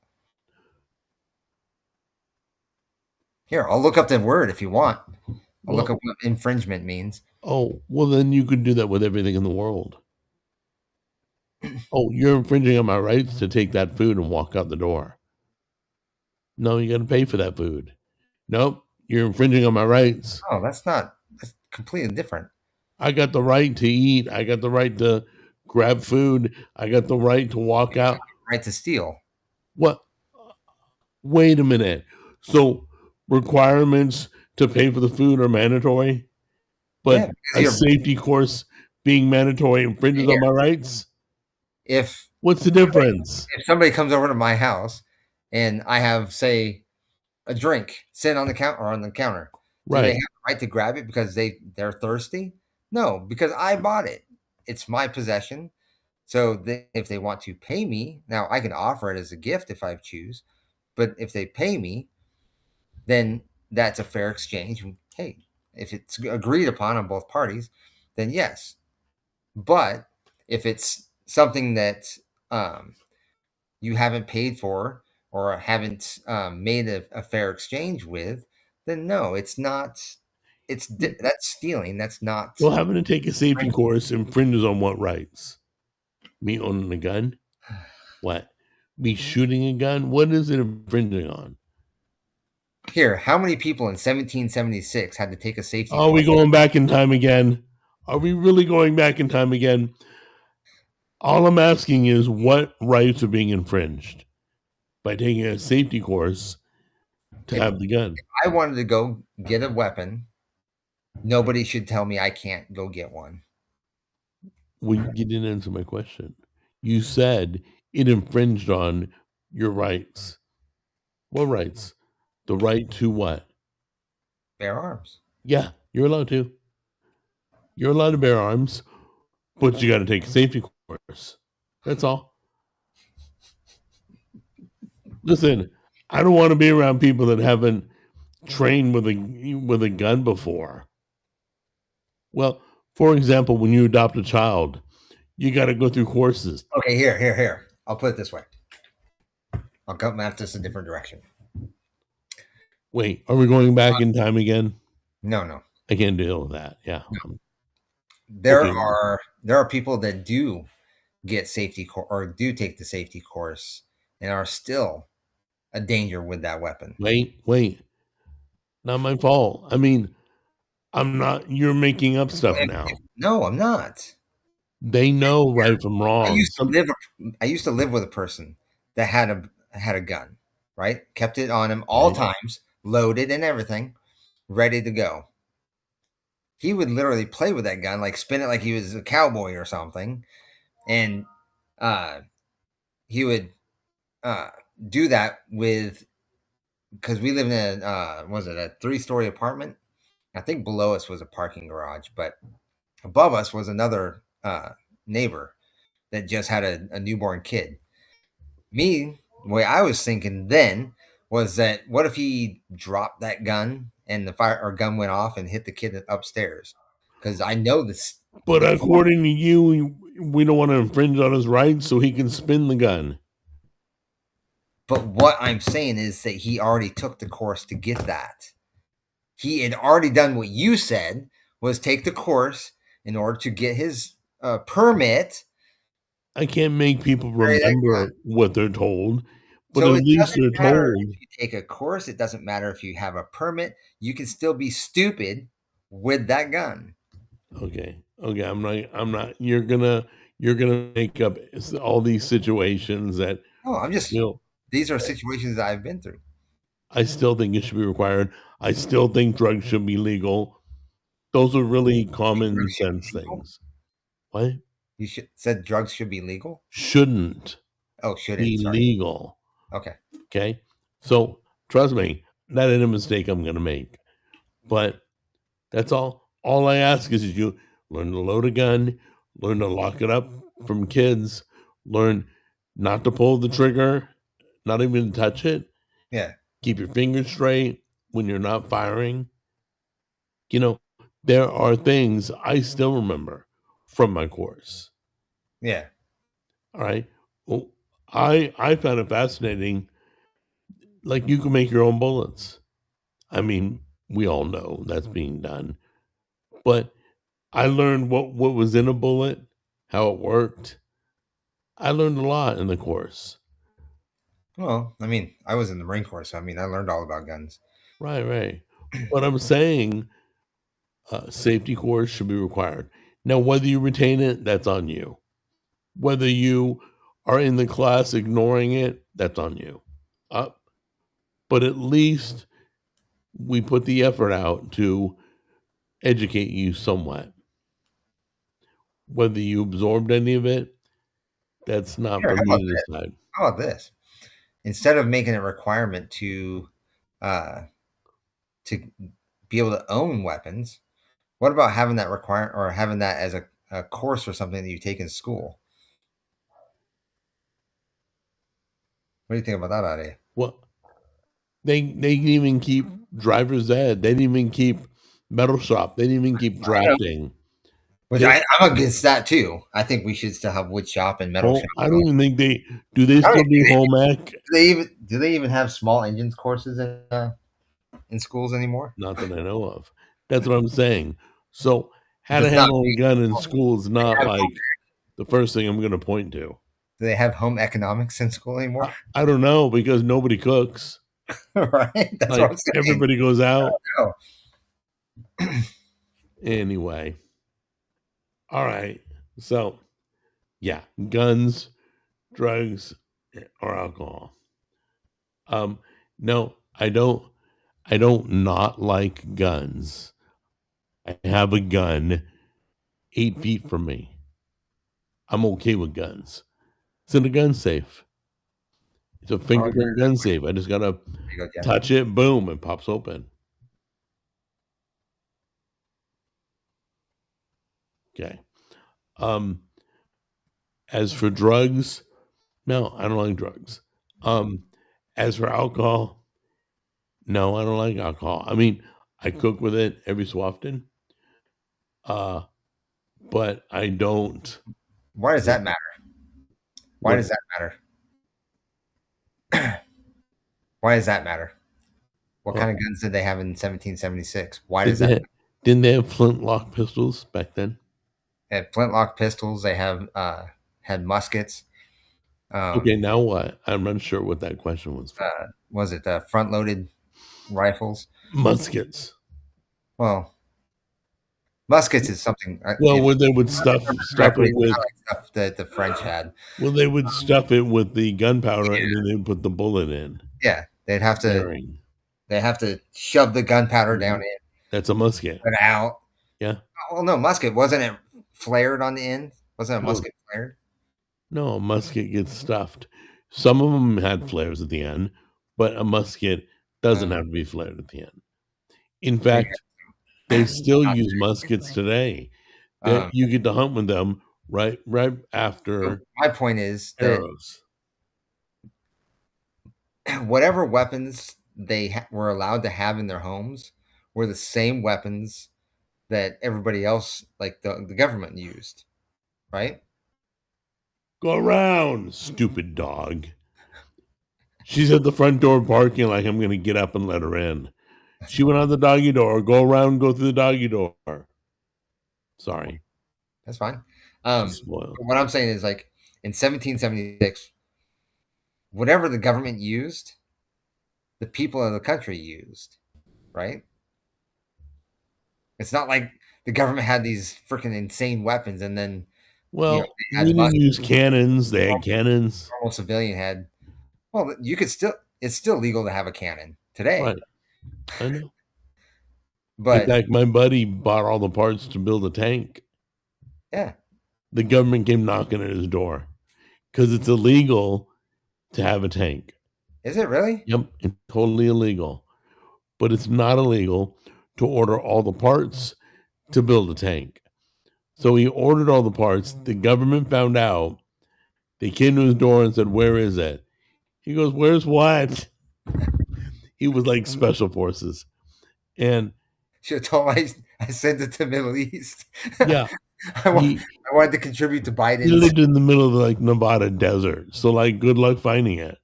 Here, I'll look up the word if you want. I'll look Well, up what infringement means. oh, well, then you could do that with everything in the world. Oh, you're infringing on my rights to take that food and walk out the door. No, you got to pay for that food. Nope, you're infringing on my rights. Oh, that's completely different. I got the right to eat. I got the right to grab food. I got the right to walk out. Right to steal. What? Wait a minute. So requirements to pay for the food are mandatory, Yeah, but because a you're safety course being mandatory infringes on here. my rights? If What's the difference? if somebody comes over to my house and I have, say, a drink sitting on the counter or on the counter, do they have Right. the right to grab it because they're thirsty? No, because I bought it. It's my possession. So if they want to pay me, now I can offer it as a gift if I choose. But if they pay me, then that's a fair exchange. Hey, if it's agreed upon on both parties, then yes. But if it's something that um, you haven't paid for or haven't made a fair exchange with, then no, it's not. That's stealing. That's not. Well, having to take a safety course infringes on what rights? Me owning a gun? What? Me shooting a gun? What is it infringing on? Here, how many people in 1776 had to take a safety Are we course? going back in time again? Are we really going back in time again? All I'm asking is what rights are being infringed by taking a safety course to If have the gun? I wanted to go get a weapon, nobody should tell me I can't go get one. Well, you didn't answer my question. You said it infringed on your rights. What rights? The right to what? Bear arms. Yeah, you're allowed to. You're allowed to bear arms, but you got to take a safety course. That's all. Listen, I don't want to be around people that haven't trained with a gun before. Well, for example, when you adopt a child, you got to go through courses. Okay, here. I'll put it this way. I'll come at this a different direction. Wait, are we going back in time again? No, no. I can't deal with that. Yeah. There Okay. are people that do get or do take the safety course and are still a danger with that weapon. Wait. Not my fault. I mean, I'm not. You're making up stuff now. No, I'm not. They know right from I wrong. used to live. I used to live with a person that had a gun. Right, kept it on him all Okay. times, loaded and everything, ready to go. He would literally play with that gun, like spin it like he was a cowboy or something, and uh, he would uh, do that with because we live in a was it a 3-story apartment? I think below us was a parking garage, but above us was another neighbor that just had a newborn kid. Me, the way I was thinking then was that what if he dropped that gun and the fire or gun went off and hit the kid upstairs? Because I know this But the form. according to you, we don't want to infringe on his rights, so he can spin the gun. But what I'm saying is that he already took the course to get that. He had already done what you said was take the course in order to get his permit. I can't make people Carry that gun. remember what they're told, but So at it least doesn't they're matter told. if you take a course. It doesn't matter if you have a permit. You can still be stupid with that gun. Okay. I'm not. You're gonna make up all these situations that No, I'm you just. know. These are situations that I've been through. I still think it should be required. I still think drugs should be legal. Those are really common Drugs should sense be legal. things. What? You should said drugs should be legal. Shouldn't Oh, shouldn't. be Sorry. legal. Okay. Okay. So trust me, that ain't a mistake I'm gonna make. But that's all. All I ask is you learn to load a gun, learn to lock it up from kids, learn not to pull the trigger, not even touch it. Yeah. Keep your fingers straight when you're not firing. You know, there are things I still remember from my course. Yeah. All right. Well, I found it fascinating. Like you can make your own bullets. I mean, we all know that's being done, but I learned what was in a bullet, how it worked. I learned a lot in the course. Well, I mean, I was in the Marine Corps, so I mean, I learned all about guns. Right. But I'm saying safety course should be required. Now, whether you retain it, that's on you. Whether you are in the class ignoring it, that's on you. Uh, but at least we put the effort out to educate you somewhat. Whether you absorbed any of it, that's not Here, for me to decide. how about this? Instead of making a requirement uh, to be able to own weapons, what about having that require or having that as a course or something that you take in school? What do you think about that idea? Well, they didn't even keep driver's ed. They didn't even keep metal shop. They didn't even keep I know. drafting. Which They I'm against that too. I think we should still have wood shop and metal shop. I don't even think they do. They I don't still do home ec? do they even have small engines courses in schools anymore? Not that I know of. That's what I'm saying. So, how If to it's not, handle a gun in school is not have, like the first thing I'm going to point to. do they have home economics in school anymore? I don't know because nobody cooks. Right? That's what Like I'm saying. everybody goes out No. anyway. All right. So, yeah, guns, drugs, or alcohol. Um, no, I don't. I don't not like guns. I have a gun 8 feet from me. I'm okay with guns. It's in a gun safe. It's a Oh, fingerprint gun safe. I just gotta there you go, Jack. touch it, boom, it pops open. Okay. Um, as for drugs, no, I don't like drugs. Um, as for alcohol, no, I don't like alcohol. I mean, I cook with it every so often, uh, but I don't. Why does that matter? Why What? does that matter? Why does that matter? What Well, kind of guns did they have in 1776? Why did does that they didn't they have flintlock pistols back then? They had flintlock pistols? They have had muskets. Okay, Um, now what? I'm not sure what that question was for. was it front loaded rifles? Muskets. Well, muskets is something. Well, If where they would I remember stuff correctly, it it's with kind of like stuff that the French had. well, they would stuff it with the gunpowder and then they would put the bullet in. Yeah, Bearing. they have to shove the gunpowder down Mhm. in That's a musket. and out. Yeah. Well, no, musket wasn't it flared on the end? Wasn't a No, musket flared? no, a musket gets stuffed. Some of them had flares at the end, but a musket doesn't Uh, have to be flared at the end. In so fact, they still use muskets today. That um, you get to hunt with them right so after my point is that arrows. whatever weapons they were allowed to have in their homes were the same weapons that everybody else, like the government, used, right? Go around, stupid dog. She's at the front door barking like I'm gonna get up and let her in. She went out the doggy door. Go around, go through the doggy door. Sorry, That's fine. she's spoiled. What I'm saying is, like, in 1776, whatever the government used, the people of the country used, right? It's not like the government had these freaking insane weapons and then Well, they we had didn't use cannons. They had cannons. normal civilian had. Well, you could still it's still legal to have a cannon today, Right. I know. In but fact, my buddy bought all the parts to build a tank. yeah, The government came knocking at his door because it's illegal to have a tank. is it really? Yep, it's totally illegal. But it's not illegal to order all the parts to build a tank. So he ordered all the parts. The government found out. They came to his door and said, "Where is it?" He goes, "Where's what?" He was like special forces. And Should have told I sent it to Middle East. yeah, I want he I wanted to contribute to he Biden's lived in the middle of the like Nevada desert. So like good luck finding it.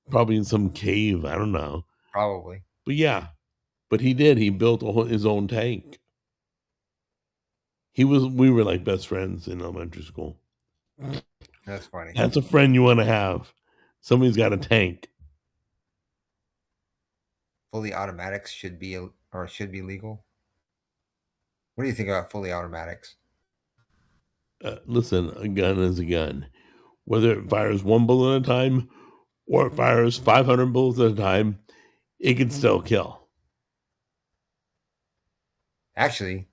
Probably in some cave. I don't know. probably. But yeah, but he did. He built his own tank. We were like best friends in elementary school. That's funny. That's a friend you want to have. Somebody's got a tank. Fully automatics should be legal. What do you think about fully automatics? Listen, a gun is a gun. Whether it fires one bullet at a time or it fires 500 bullets at a time, it can still kill. Actually,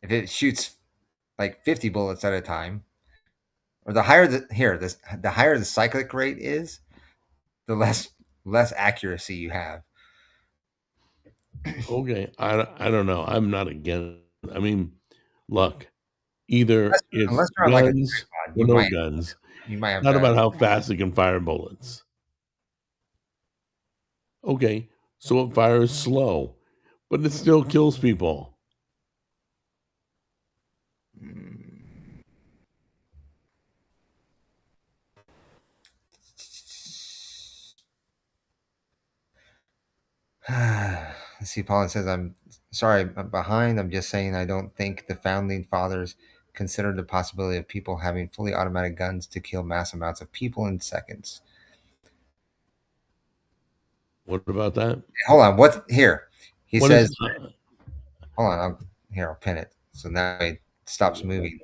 if it shoots like 50 bullets at a time, or the higher the higher the cyclic rate is, the less accuracy you have. Okay, I don't know. I'm not against. I mean, look, either it's Unless you're on like a guns tripod, or no guns. you might It's have not about how fast it can fire bullets. Okay, so it fires slow, but it still kills people. Let's see. Paulin says, "I'm sorry, I'm behind. I'm just saying I don't think the founding fathers considered the possibility of people having fully automatic guns to kill mass amounts of people in seconds." What about that? Hold on. What here? He What is says, "Hold on. I'll pin it so now it stops moving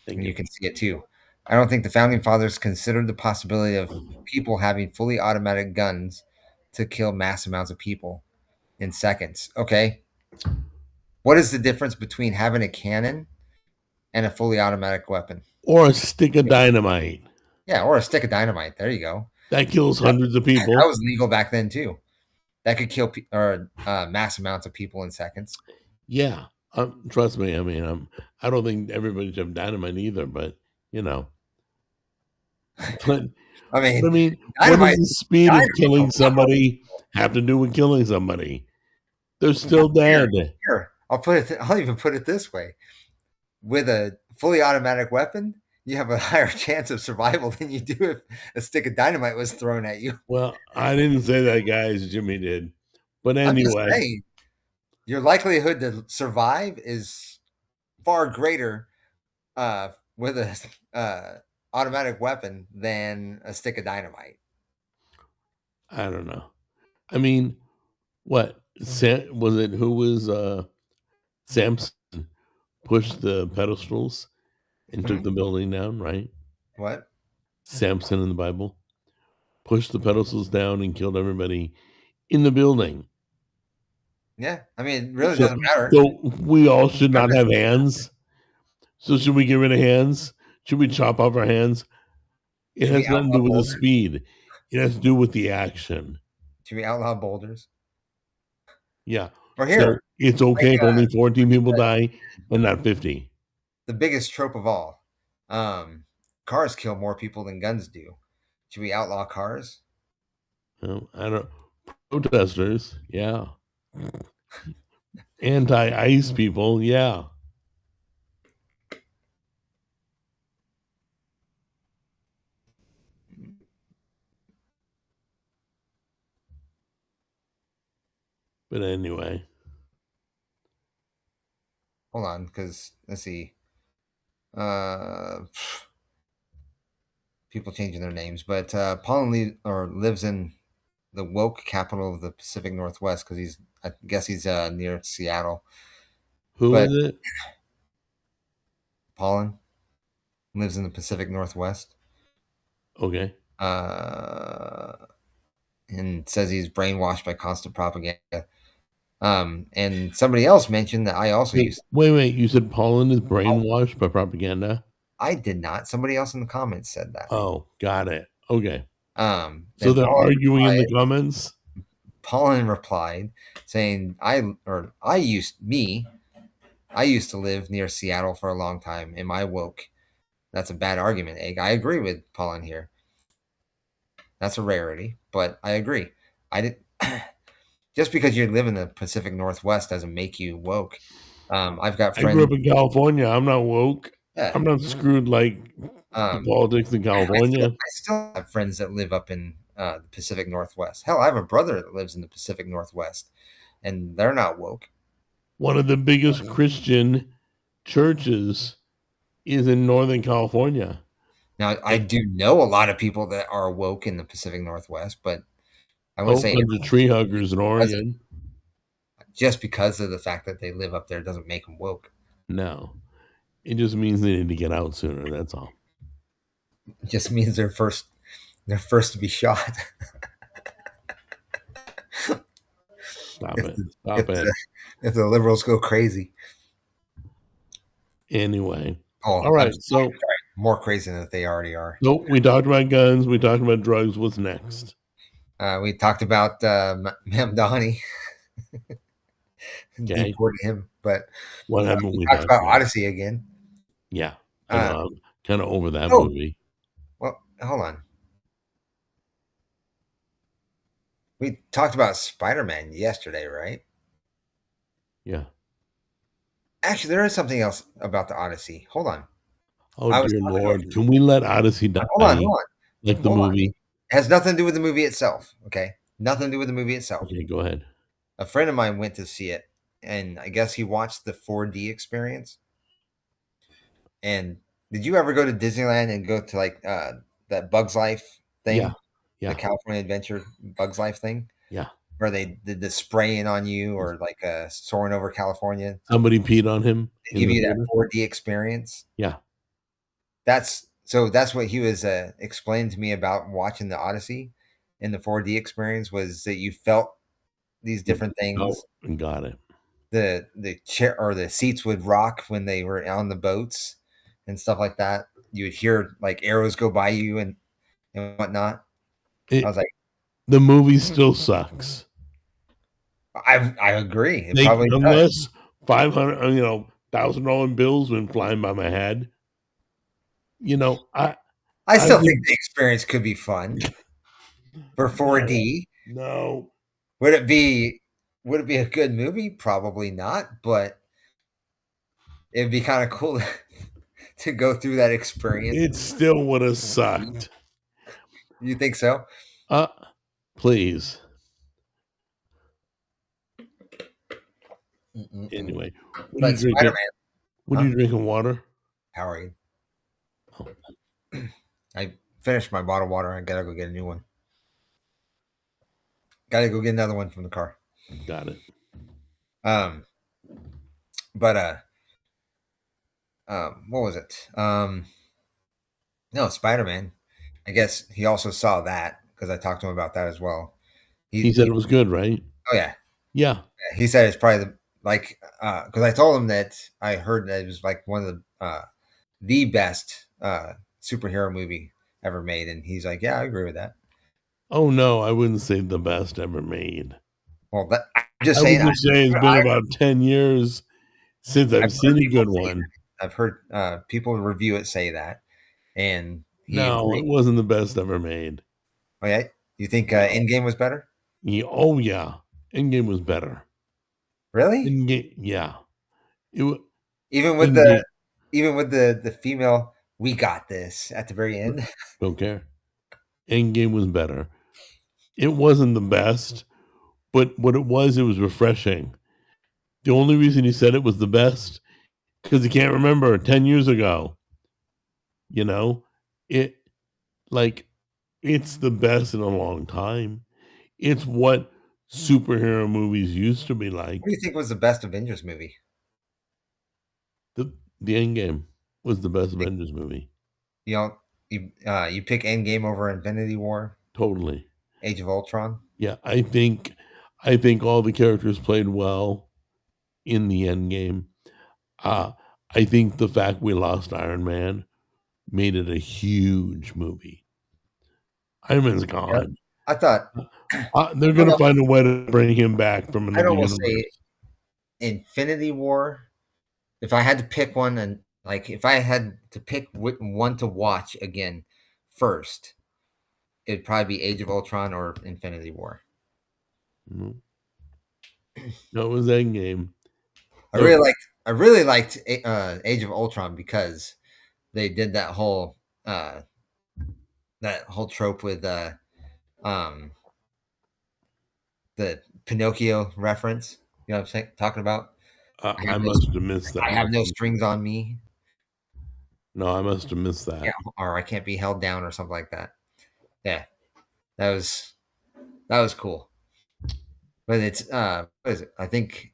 Thank and you you. can see it too." I don't think the founding fathers considered the possibility of people having fully automatic guns to kill mass amounts of people in seconds. Okay. What is the difference between having a cannon and a fully automatic weapon? Or a stick of dynamite Yeah, or a stick of dynamite. There you go. that kills That, hundreds of that people. was legal back then too. That could kill or mass amounts of people in seconds. Yeah, trust me. I mean, I don't think everybody should have dynamite either, but you know, but I I mean, mean, what does dynamite, the speed of dynamite's a killing lot more somebody lethal. have to do with killing somebody? They're Now, still dead. here, I'll put it. I'll even put it this way: with a fully automatic weapon, you have a higher chance of survival than you do if a stick of dynamite was thrown at you. Well, I didn't say that, guys. Jimmy did. But I'm just anyway, saying, your likelihood to survive is far greater with a automatic weapon than a stick of dynamite. I don't know. I mean, what was it? Who was Samson pushed the pedestals and took Hmm. the building down? Right, What? Samson in the Bible pushed the pedestals down and killed everybody in the building. Yeah, I mean, it really So, doesn't matter. so we all should not have hands. So should we get rid of hands? Should we chop off our hands? It Should we has nothing to outlaw do with the boulders? speed. It has to do with the action. Should we outlaw boulders? Yeah. Or So here, it's like okay if only 14 people die and not 50. the biggest trope of all. Um, Cars kill more people than guns do. Should we outlaw cars? I don't protesters, yeah. Anti-ice people, yeah. But anyway, Hold on, because let's see. Uh, People changing their names, but Paul lives in the woke capital of the Pacific Northwest because I guess he's near Seattle. who But is it? Paulin lives in the Pacific Northwest, Okay. uh, and says he's brainwashed by constant propaganda. And somebody else mentioned that I also Wait, used. wait. You said Poland is brainwashed by propaganda? I did not. Somebody else in the comments said that. Oh, got it. Okay. So Then they're arguing in the comments? Paulin replied saying, I used to live near Seattle for a long time. Am I woke? That's a bad argument, Egg. I agree with Paulin here. That's a rarity, but I agree. I did just because you live in the Pacific Northwest doesn't make you woke. I've got I grew friends. up in California. I'm not woke. Yeah, I'm not screwed like the politics in California. I still have friends that live up in the Pacific Northwest. Hell, I have a brother that lives in the Pacific Northwest, and they're not woke. One of the biggest Christian churches is in Northern California. Now, I Eh, do know a lot of people that are woke in the Pacific Northwest, but I wouldn't Oh, say bunch of tree huggers in because Oregon. just because of the fact that they live up there doesn't make them woke. No, it just means they need to get out sooner. That's all. It just means they're first to be shot. Stop if it. the, Stop if it. the if the liberals go crazy. Anyway. Oh, All I'm right. sorry, more crazy than they already are. So we talked about guns. We talked about drugs. What's next? We talked about Mamdani, Okay. deported him, but What haven't we we talked talked about about? Odyssey again. Yeah. I Uh, know. I'm kind of over that oh, movie. well, hold on. We talked about Spider-Man yesterday, right? Yeah. Actually, there is something else about the Odyssey. Hold on. Oh I was dear talking to a Lord, friend. can we let Odyssey die Hold on, hold on, like the hold on. movie? It has nothing to do with the movie itself. Okay, nothing to do with the movie itself. Okay, go ahead. A friend of mine went to see it, and I guess he watched the 4D experience. And did you ever go to Disneyland and go to like that Bugs Life Yeah, thing, the yeah, California Adventure Bugs Life thing, yeah. where they did the spraying on you or like soaring over California? Somebody peed on him They in give the you that theater. 4D experience. Yeah, That's what he was explaining to me about watching the Odyssey in the 4D experience was that you felt these you different felt things. and got it. The chair or the seats would rock when they were on the boats and stuff like that. You would hear like arrows go by you and whatnot. I It was like, the movie still sucks. I agree. It They probably does. unless 500, $1,000 bills went flying by my head. You know, I I still would think the experience could be fun for no, 4D. no. Would it be would it be a good movie? Probably not, but it'd be kind of cool to go through that experience. It still would have sucked. You think so? Uh, please. Mm-mm-mm. Anyway, what are you But Spider drinking? Man, What are huh? you drinking? Water? How are you? Oh, I finished my bottled water. I gotta go get a new one. Gotta go get another one from the car. got it. Um, but what was it? No, Spider Man. I guess he also saw that because I talked to him about that as well. He said He it was good, right? oh yeah, Yeah. he said it's probably the like because I told him that I heard that it was like one of the best superhero movie ever made, and he's like, yeah, I agree with that. Oh no, I wouldn't say the best ever made. Well, I'm just I would saying. just say it's been about 10 years since I've I've heard seen a people good say one. that. I've heard people review it say that, and he No, agreed. it wasn't the best ever made. Oh yeah, you think No. Endgame was better? Oh yeah, Endgame was better. Really? Endgame, yeah. It was Even with Endgame. the female, we got this at the very end. Don't care. Endgame was better. It wasn't the best, but what it was refreshing. The only reason he said it was the best because he can't remember 10 years ago. You know, it like it's the best in a long time. It's what superhero movies used to be What do like. you think was the best Avengers movie? The the Endgame was the best Avengers movie. You know, you pick Endgame over Infinity War, Totally. Age of Ultron. Yeah, I think all the characters played well in the Endgame. Uh, I think the fact we lost Iron Man made it a huge movie. Iron Man's Yeah, gone. I thought. They're I gonna don't find a way to bring him back from I'd another almost say universe. Infinity War. If I had to pick one, and like if I had to pick one to watch again first, it'd probably be Age of Ultron or Infinity War. Mhm. No, it was Endgame. I The really liked I really liked Age of Ultron because they did uh, that whole trope with um, the Pinocchio reference. You know what I'm talking about? I have I no must have missed that I have no reference. strings on me. No, I must have missed Yeah, that. or I can't be held down or something like that. Yeah, that was that was cool. But it's what is it? I think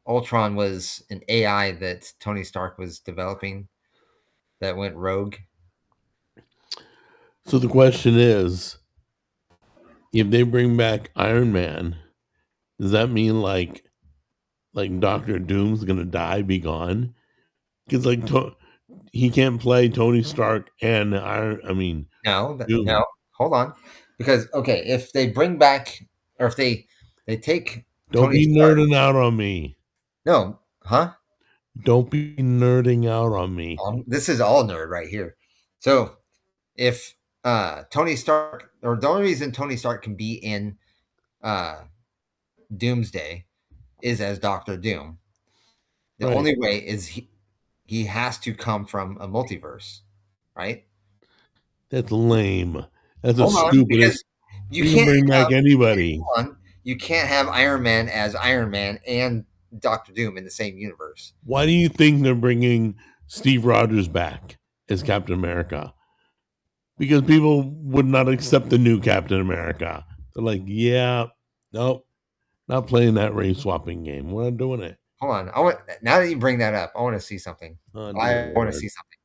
Ultron was an AI that Tony Stark was developing that went rogue. So the question is, if they bring back Iron Man, does that mean like Doctor Doom's gonna die, be gone? Because he can't play Tony Stark and Iron. I mean No, Doom. no, hold on, because okay, if they bring back or if they take Don't Tony be Stark, nerding out on me. no, huh? Don't be nerding out on me. This is all nerd right here. So if Tony Stark, or the only reason Tony Stark can be in uh, Doomsday is as Doctor Doom. The Right. only way is he has to come from a multiverse, right? That's lame. That's the Hold on, stupidest. because you You can can't bring back have anybody. hold on, you can't have Iron Man as Iron Man and Doctor Doom in the same universe. Why do you think they're bringing Steve Rogers back as Captain America? Because people would not accept the new Captain America. They're like, yeah, nope, not playing that race swapping game. We're not doing it. Hold on, I want now that you bring that up, I want to see something. Oh dear I want to Lord. see something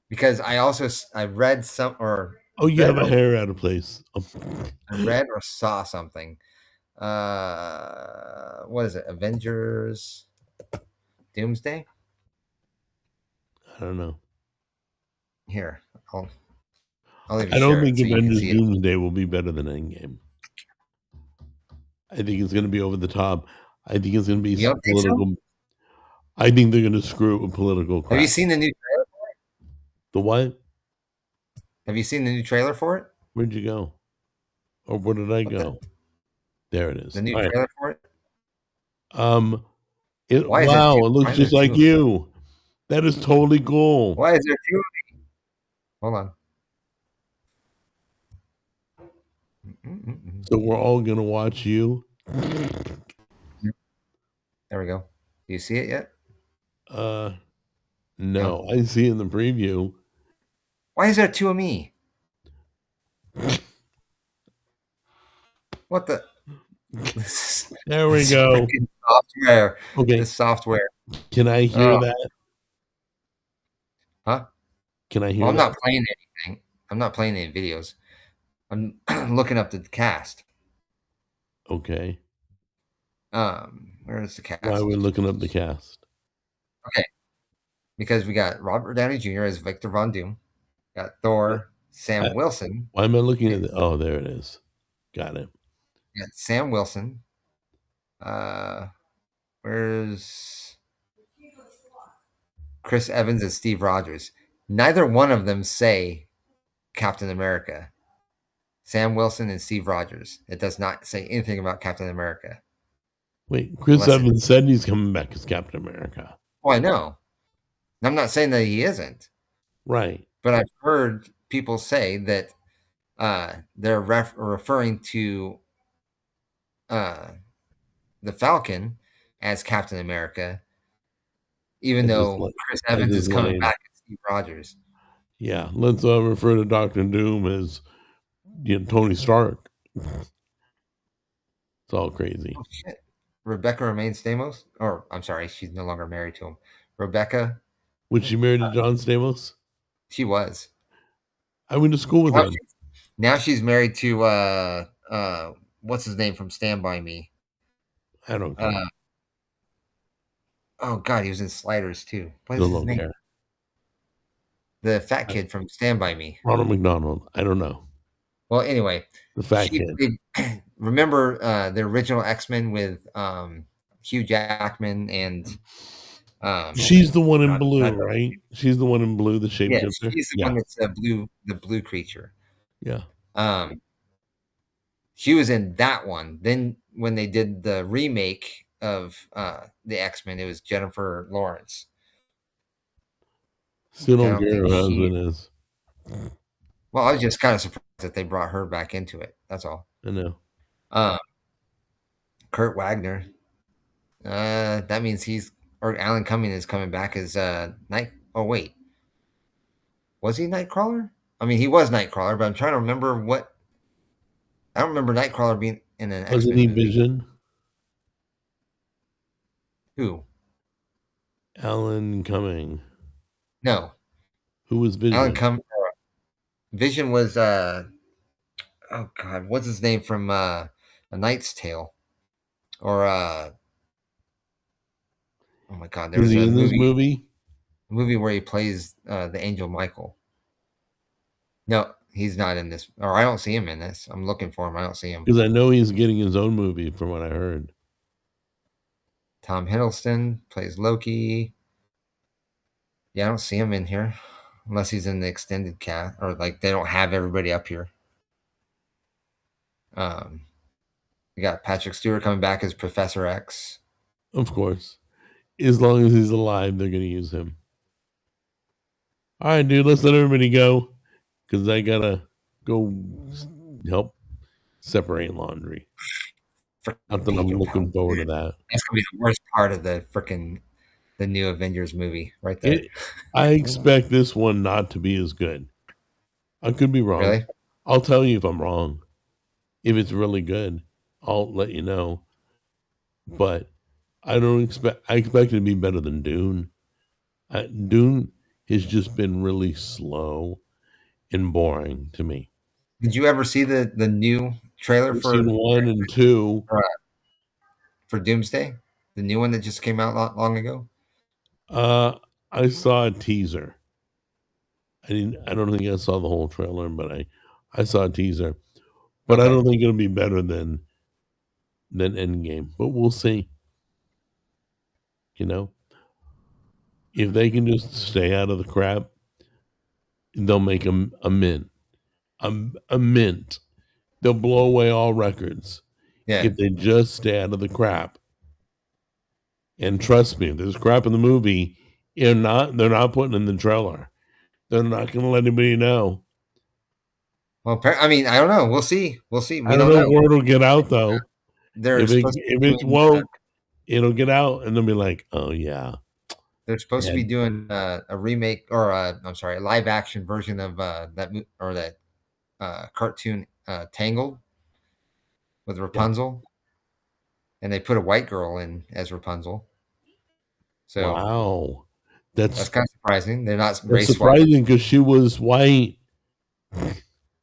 because I read some or Oh, you read have a or hair out of place. Oh, I read or saw something. What is it? Avengers Doomsday? I don't know. Here, I'll I'll even I don't share it think so you can Avengers see it. Doomsday will be better than Endgame. I think it's going to be over the top. I think it's going to be You some don't think so? political. I think they're going to screw it with political Have you crap. seen the new trailer? The what? Have you seen the new trailer for it? Where'd you go? Or where did I What go? There it the is. new All right. trailer for it? It Why is there wow, two? it Why looks is there just two like of them? you. That is totally cool. Why is there two? Hold on. Mm-mm-mm. So we're all gonna watch you. There we go. Do you see it yet? Uh No. no, I see in the preview. Why is there two of me? What the? This There we this go. freaking software. Okay. This software. Can I hear Oh, that? huh? Can I Well, hear I'm that? not playing anything. I'm not playing any videos. I'm looking up the cast. Okay. Where is the Why are we cast? looking up the cast? Okay, because we got Robert Downey Jr. as Victor Von Doom. Got Thor, I, Sam Wilson. why am I looking eh, at the oh there it is. Got it. Got Sam Wilson. Uh, where's Chris Evans and Steve Rogers? Neither one of them say Captain America. Sam Wilson and Steve Rogers. It does not say anything about Captain America Wait, Chris unless it. Evans said he's coming back as Captain America. Oh, I know. I'm not saying that he isn't, Right. but I've heard people say that they're referring to uh, the Falcon as Captain America, even As his though Chris as Evans his is coming lane. back as Steve Rogers. Yeah. Let's refer to Doctor Doom as Tony Stark. It's all crazy. Oh shit! Rebecca remains Stamos, or I'm sorry, she's no longer married to him. Rebecca, Was she married to John Stamos? she was. I went to school with Now, him. now she's married to what's his name from Stand by Me. I don't care. Uh, oh God, he was in Sliders too. What is Still his don't name? care. The fat I, kid from Stand by Me. Ronald McDonald. I don't know. Well, anyway, The fat she kid. played. Remember the original X Men with Hugh Jackman and She's the one in not blue, right? She's the one in blue, the yeah, shapeshifter. she's the Yeah. one that's the blue creature. Yeah. Um, she was in that one. Then when they did the remake of the X Men, it was Jennifer Lawrence, Still which I don't don't care think who her she. husband is. Well, I was just kind of surprised that they brought her back into it. That's all. I know. Uh, Kurt Wagner. That means he's or Alan Cumming is coming back as Night. Oh wait, was he Nightcrawler? I mean, he was Nightcrawler, but I'm trying to remember what. I don't remember Nightcrawler being in an X Wasn't Men he movie. Vision? Who? Alan Cumming. No, Who was Alan Vision? Cumming. Vision was oh god, what's his name from A Knight's Tale? Or oh my god, Was there's he a in this movie where he plays the angel Michael. No, he's not in this, or I don't see him in this. I'm looking for him. I don't see him. Because I know he's getting his own movie from what I heard. Tom Hiddleston plays Loki. Yeah, I don't see him in here unless he's in the extended cast or like they don't have everybody up here. Um, we got Patrick Stewart coming back as Professor X. Of course. As long as he's alive, they're going to use him. All right, dude, let's let everybody go because I got to go help separate laundry. Not Freaking that I'm paper looking towel, forward dude. to that. That's gonna be the worst part of the freaking the new Avengers movie, right there. It, I expect this one not to be as good. I could be wrong. Really? I'll tell you if I'm wrong. If it's really good, I'll let you know. But I don't expect. I expect it to be better than Dune. Dune has just been really slow and boring to me. Did you ever see the new trailer I've seen one and two. uh, for Doomsday? The new one that just came out not long ago. Uh, I saw a teaser. I didn't. I don't think I saw the whole trailer, but I saw a teaser. But I Okay. don't think it'll be better than Endgame. But we'll see. You know, if they can just stay out of the crap, they'll make a mint. A mint. They'll blow away all records Yeah. if they just stay out of the crap. And trust me, if there's crap in the movie, they're not putting in the trailer. They're not going to let anybody know. Well, I mean, I don't know. We'll see. We'll see. I We don't don't know know. if word will get out though. They're supposed to If be it's doing. woke, it'll get out, and they'll be like, "Oh yeah, They're supposed to be and doing a remake or I'm sorry, a live action version of that cartoon Tangled with yeah, Rapunzel, and they put a white girl in as Rapunzel. So wow." that's That's kind of surprising. They're not that's race swapping. surprising because she was white.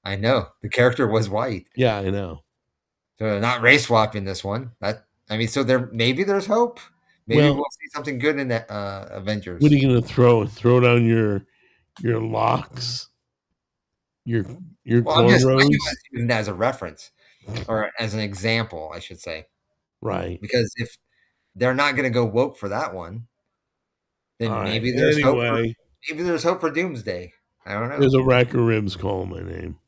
I know the character was white, Yeah, I know. so they're not race swapping this one. That I mean, so there maybe there's hope. Maybe Well, we'll see something good in that what are Avengers. you gonna throw down your locks, your your Well, I'm cornrows? using that as a reference or as an example, I should say, Right. because if they're not going to go woke for that one, All then right. Anyway, maybe there's hope for Doomsday. I don't know. there's a rack of ribs calling my name.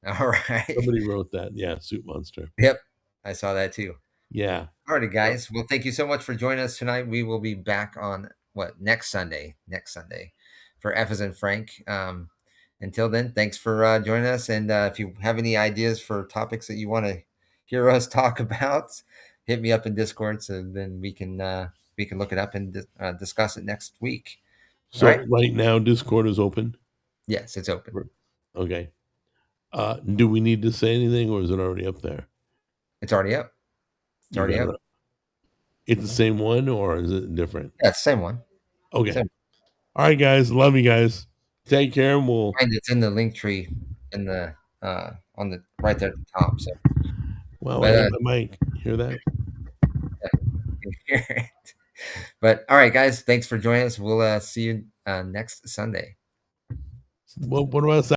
All right. Somebody wrote that. Yeah, Soup Monster. Yep. I saw that too. Yeah. Alrighty, Yep. guys. Well, thank you so much for joining us tonight. We will be back on what next Sunday? Next Sunday for F as in Frank. Until then, thanks for joining us. And if you have any ideas for topics that you want to hear us talk about, hit me up in Discord so then we can look it up and discuss it next week. All right? So right now, Discord is open. Yes, it's open. Okay. Do we need to say anything, or is it already up there? It's already up. It's You already got up. it. It's the same one, or is it different? Yeah, same one. Okay. Same. All right, guys. Love you guys. Take care, and we'll. And it's in the link tree in the on the right there at the top. So, Well, I but hit my mic. Hear that? but all right, guys, thanks for joining us. We'll see you next Sunday. What about